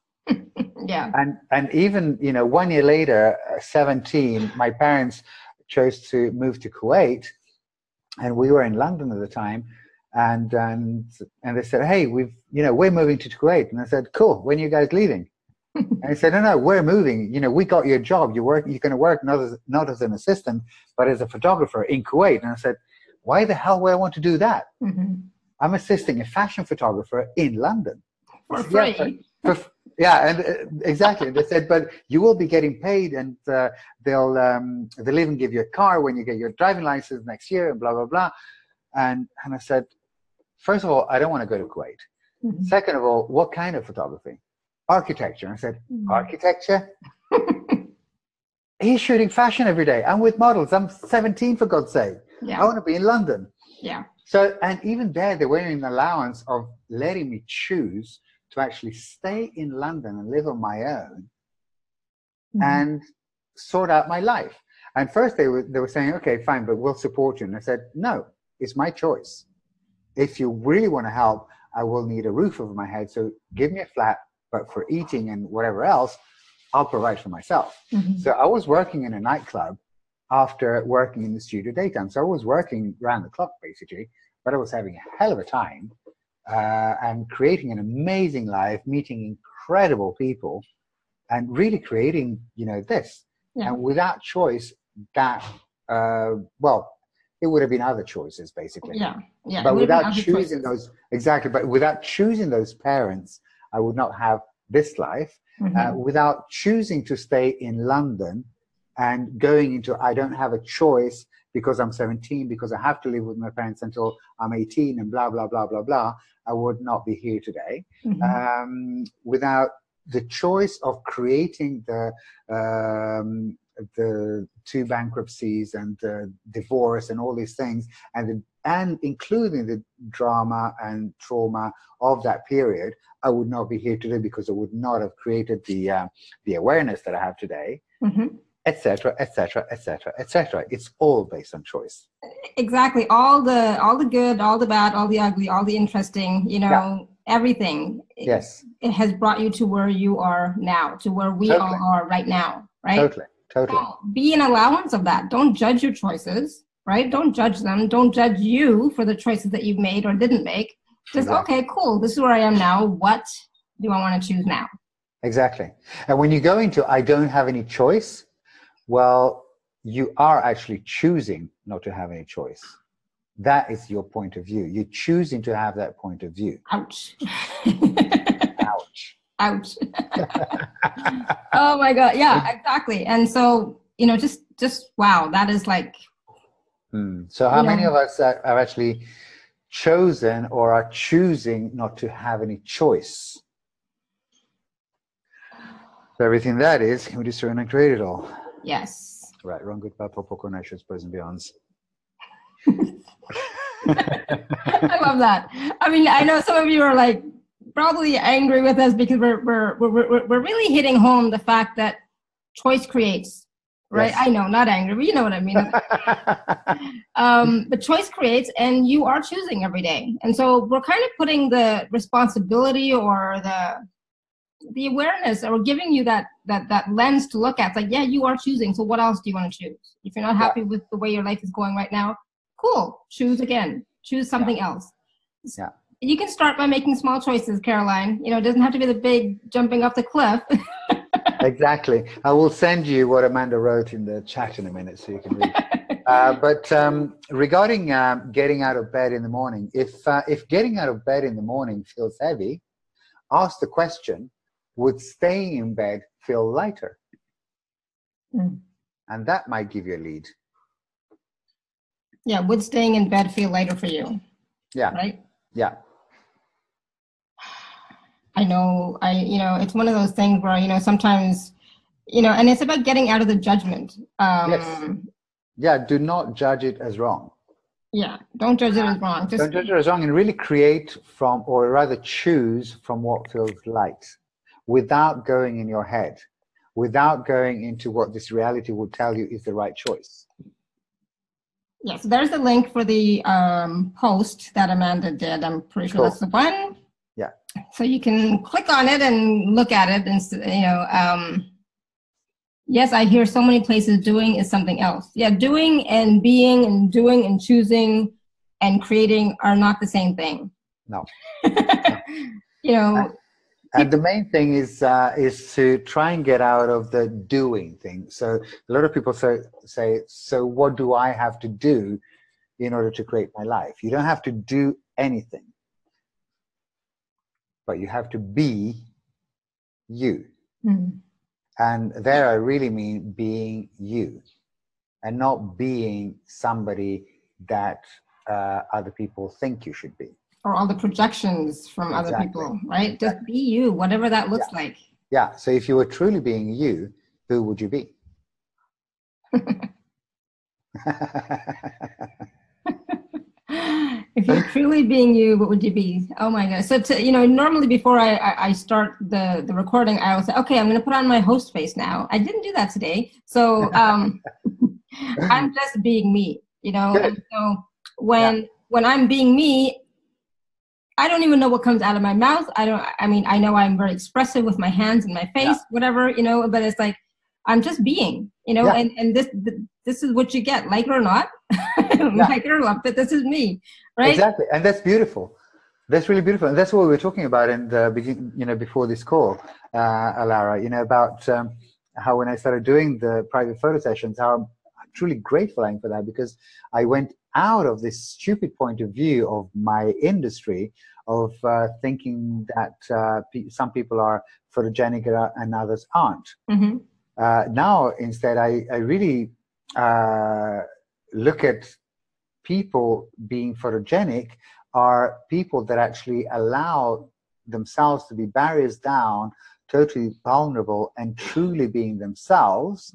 Speaker 1: Yeah.
Speaker 2: And even, you know, 1 year later, 17, my parents chose to move to Kuwait. And we were in London at the time, and they said, "Hey, we're moving to Kuwait." And I said, "Cool. When are you guys leaving?" And he said, "No, we're moving. You know, we got your job. You're going to work not as an assistant, but as a photographer in Kuwait." And I said, "Why the hell would I want to do that? I'm assisting a fashion photographer in London
Speaker 1: for free."
Speaker 2: Exactly. And they said, "But you will be getting paid, and they'll even give you a car when you get your driving license next year, and blah blah blah." And I said, first of all, I don't want to go to Kuwait. Second of all, what kind of photography? Architecture. And I said, architecture? He's shooting fashion every day. I'm with models. I'm 17, for God's sake. I want to be in London.
Speaker 1: Yeah.
Speaker 2: So, and even there, they were in an allowance of letting me choose to actually stay in London and live on my own and sort out my life. And first they were saying, okay, fine, but we'll support you. And I said, no, it's my choice. If you really want to help, I will need a roof over my head. So give me a flat, but for eating and whatever else, I'll provide for myself. So I was working in a nightclub after working in the studio daytime. So I was working round the clock, basically, but I was having a hell of a time. And creating an amazing life, meeting incredible people, and really creating, you know, this. And without choice, that, well, it would have been other choices, basically.
Speaker 1: Yeah.
Speaker 2: But without choosing those, exactly, but without choosing those parents, I would not have this life. Without choosing to stay in London and going into, I don't have a choice because I'm 17, because I have to live with my parents until I'm 18 and blah, blah, blah, blah, blah, I would not be here today. Without the choice of creating the two bankruptcies and the divorce and all these things, and including the drama and trauma of that period, I would not be here today, because I would not have created the awareness that I have today. Etc., etc., etc., etc. It's all based on choice.
Speaker 1: Exactly. All the good, all the bad, all the ugly, all the interesting, you know, everything.
Speaker 2: Yes.
Speaker 1: It has brought you to where you are now, to where we all are right now, right?
Speaker 2: Totally.
Speaker 1: So be an allowance of that. Don't judge your choices, right? Don't judge them. Don't judge you for the choices that you've made or didn't make. Just,
Speaker 2: exactly.
Speaker 1: okay, cool. This is where I am now. What do I want to choose now?
Speaker 2: Exactly. And when you go into I don't have any choice, well, you are actually choosing not to have any choice. That is your point of view. You're choosing to have that point of view.
Speaker 1: Ouch.
Speaker 2: Ouch.
Speaker 1: Ouch. Oh my God. Yeah, exactly. And so, just wow, that is like.
Speaker 2: So how many of us have actually chosen or are choosing not to have any choice? So everything that is, we destroy and create it all.
Speaker 1: Yes.
Speaker 2: Right, wrong, good, bad, pop, nations, pros and beyonds.
Speaker 1: I love that. I mean, I know some of you are like probably angry with us because we're really hitting home the fact that choice creates, right?
Speaker 2: Yes.
Speaker 1: I know, not angry, but you know what I mean. But choice creates, and you are choosing every day. And so we're kind of putting the responsibility or the awareness, or giving you that lens to look at. It's like, yeah, you are choosing. So what else do you want to choose? If you're not happy with the way your life is going right now, cool. Choose again. Choose something else.
Speaker 2: Yeah.
Speaker 1: You can start by making small choices, Caroline. It doesn't have to be the big jumping off the cliff.
Speaker 2: Exactly. I will send you what Amanda wrote in the chat in a minute so you can read. But regarding getting out of bed in the morning, if getting out of bed in the morning feels heavy, ask the question, would staying in bed feel lighter? And that might give you a lead.
Speaker 1: Yeah, would staying in bed feel lighter for you?
Speaker 2: Yeah.
Speaker 1: Right?
Speaker 2: Yeah.
Speaker 1: I know, it's one of those things where, sometimes, and it's about getting out of the judgment.
Speaker 2: Yes. Yeah, do not judge it as wrong.
Speaker 1: Yeah, don't judge it as wrong.
Speaker 2: Don't judge it as wrong, and really create from, or rather choose from what feels light, without going in your head, without going into what this reality will tell you is the right choice.
Speaker 1: Yeah, so there's the link for the post that Amanda did. I'm pretty sure that's the one.
Speaker 2: Yeah.
Speaker 1: So you can click on it and look at it, and yes, I hear so many places doing is something else. Yeah, doing and being and doing and choosing and creating are not the same thing.
Speaker 2: No. And the main thing is to try and get out of the doing thing. So a lot of people say, so what do I have to do in order to create my life? You don't have to do anything, but you have to be you.
Speaker 1: Mm-hmm.
Speaker 2: And there I really mean being you, and not being somebody that other people think you should be.
Speaker 1: Or all the projections from other people, right? Exactly. Just be you, whatever that looks like.
Speaker 2: Yeah, so if you were truly being you, who would you be?
Speaker 1: If you're truly being you, what would you be? Oh my God. So, normally before I start the recording, I will say, okay, I'm going to put on my host face now. I didn't do that today. So I'm just being me, And so when I'm being me, I don't even know what comes out of my mouth. I know I'm very expressive with my hands and my face, whatever, but it's like, I'm just being, and this is what you get, like it or not, like it or not, but this is me, right?
Speaker 2: Exactly. And that's beautiful. That's really beautiful. And that's what we were talking about in the beginning, before this call, Alara, about how when I started doing the private photo sessions, how I'm truly grateful for that, because I went out of this stupid point of view of my industry of thinking that some people are photogenic and others aren't.
Speaker 1: Mm-hmm.
Speaker 2: Now, instead, I really look at people being photogenic are people that actually allow themselves to be barriers down, totally vulnerable, and truly being themselves,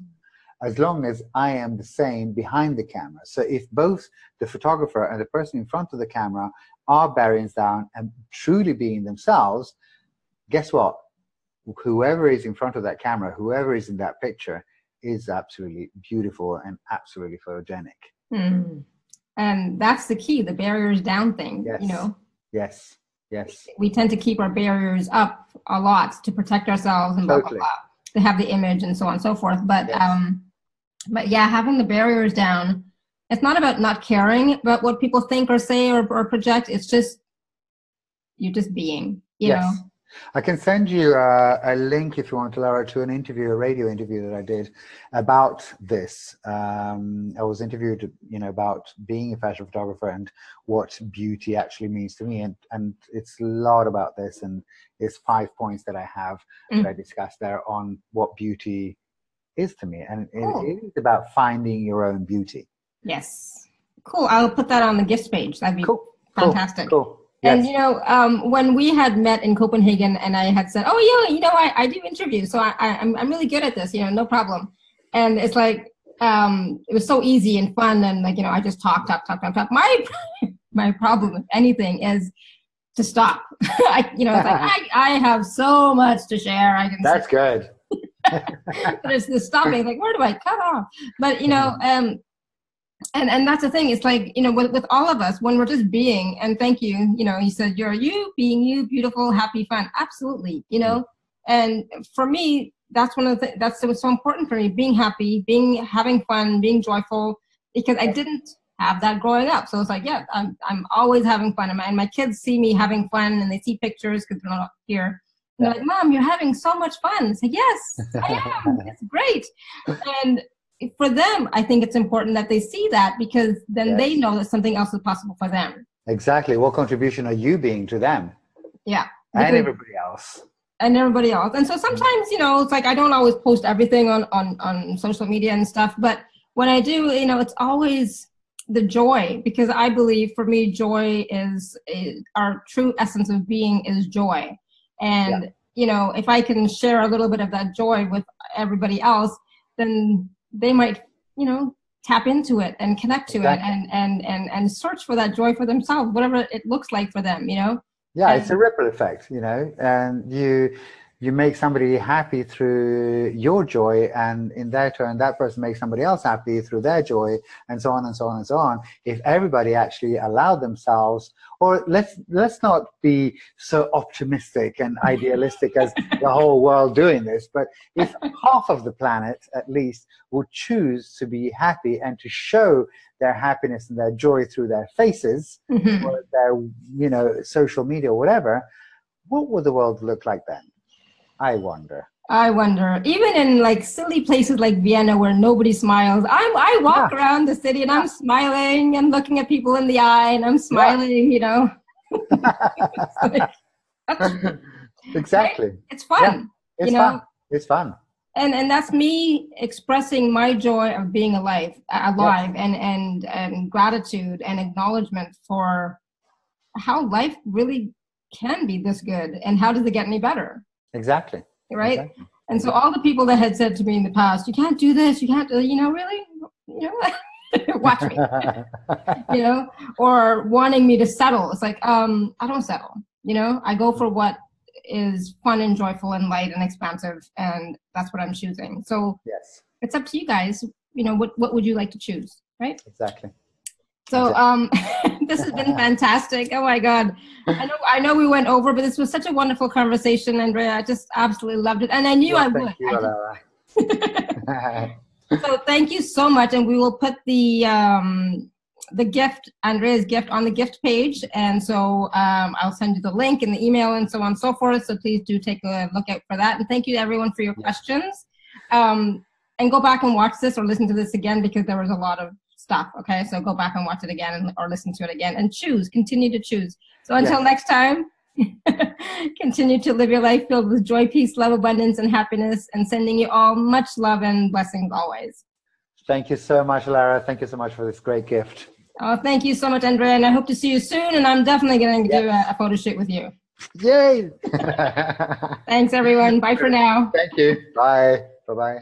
Speaker 2: as long as I am the same behind the camera. So if both the photographer and the person in front of the camera are barriers down and truly being themselves, guess what? Whoever is in front of that camera, whoever is in that picture, is absolutely beautiful and absolutely photogenic.
Speaker 1: Mm. And that's the key, the barriers down thing,
Speaker 2: Yes. Yes.
Speaker 1: We tend to keep our barriers up a lot to protect ourselves and blah, blah, blah, to have the image and so on and so forth. But, having the barriers down, it's not about not caring about what people think or say or project. It's just you're just being, you know.
Speaker 2: I can send you a link if you want, Lara, to an interview, a radio interview that I did about this. I was interviewed, you know, about being a fashion photographer and what beauty actually means to me. And it's a lot about this. And it's 5 points that I have that I discussed there on what beauty is to me. And it is about finding your own beauty.
Speaker 1: Yes. Cool. I'll put that on the gifts page. That'd be fantastic.
Speaker 2: Cool.
Speaker 1: And, you know, when we had met in Copenhagen and I had said, oh, yeah, you know, I do interviews. So I'm really good at this, you know, no problem. And it's like, it was so easy and fun. And like, you know, I just talk. My problem with anything is to stop. You know, it's like, I have so much to share.
Speaker 2: That's good.
Speaker 1: But it's the stopping, like, where do I cut off? But, you know, and that's the thing. It's like, you know, with all of us, when we're just being, and thank you, you know, you said you're you, being you, beautiful, happy, fun. Absolutely. You know, and for me, that's one of the things that's so important for me, being happy, having fun, being joyful, because I didn't have that growing up. So it's like, yeah, I'm always having fun. And my kids see me having fun and they see pictures because they're not here. And they're like, Mom, you're having so much fun. It's like, yes, I am. It's great. And for them, I think it's important that they see that, because then they know that something else is possible for them.
Speaker 2: Exactly. What contribution are you being to them?
Speaker 1: Yeah.
Speaker 2: And everybody else.
Speaker 1: And everybody else. And so sometimes, you know, it's like I don't always post everything on social media and stuff. But when I do, you know, it's always the joy, because I believe for me, joy is our true essence of being is joy. And, you know, if I can share a little bit of that joy with everybody else, then they might, you know, tap into it and connect to it and search for that joy for themselves, whatever it looks like for them, you know?
Speaker 2: Yeah, it's a ripple effect, you know, and you make somebody happy through your joy, and in their turn, that person makes somebody else happy through their joy, and so on and so on and so on. If everybody actually allowed themselves, or let's not be so optimistic and idealistic as the whole world doing this, but if half of the planet at least would choose to be happy and to show their happiness and their joy through their faces or their, you know, social media or whatever, what would the world look like then? I wonder.
Speaker 1: Even in like silly places like Vienna where nobody smiles, I walk around the city and I'm smiling and looking at people in the eye and I'm smiling, you know.
Speaker 2: Exactly.
Speaker 1: Right? It's fun.
Speaker 2: It's fun. It's fun.
Speaker 1: And that's me expressing my joy of being alive and gratitude and acknowledgement for how life really can be this good, and how does it get any better?
Speaker 2: Exactly.
Speaker 1: Right. Exactly. And so all the people that had said to me in the past, you can't do this, you can't do, you know, really, you know, watch me, you know, or wanting me to settle. It's like, I don't settle, you know, I go for what is fun and joyful and light and expansive, and that's what I'm choosing. So it's up to you guys, you know, what would you like to choose, right?
Speaker 2: Exactly.
Speaker 1: So this has been fantastic. Oh my God. I know we went over, but this was such a wonderful conversation, Andrea. I just absolutely loved it. And I knew I would. So thank you so much. And we will put the gift, Andrea's gift, on the gift page. And so I'll send you the link and the email and so on and so forth. So please do take a look out for that. And thank you to everyone for your questions. And go back and watch this or listen to this again, because there was a lot of stuff. Okay, so go back and watch it again or listen to it again and continue to choose. So until next time, continue to live your life filled with joy, peace, love, abundance, and happiness, and sending you all much love and blessings always.
Speaker 2: Thank you so much, Lara. Thank you so much for this great gift.
Speaker 1: Oh, thank you so much, Andrea, and I hope to see you soon, and I'm definitely going to do a photo shoot with you.
Speaker 2: Yay!
Speaker 1: Thanks, everyone. Bye for now.
Speaker 2: Thank you. Bye. Bye-bye.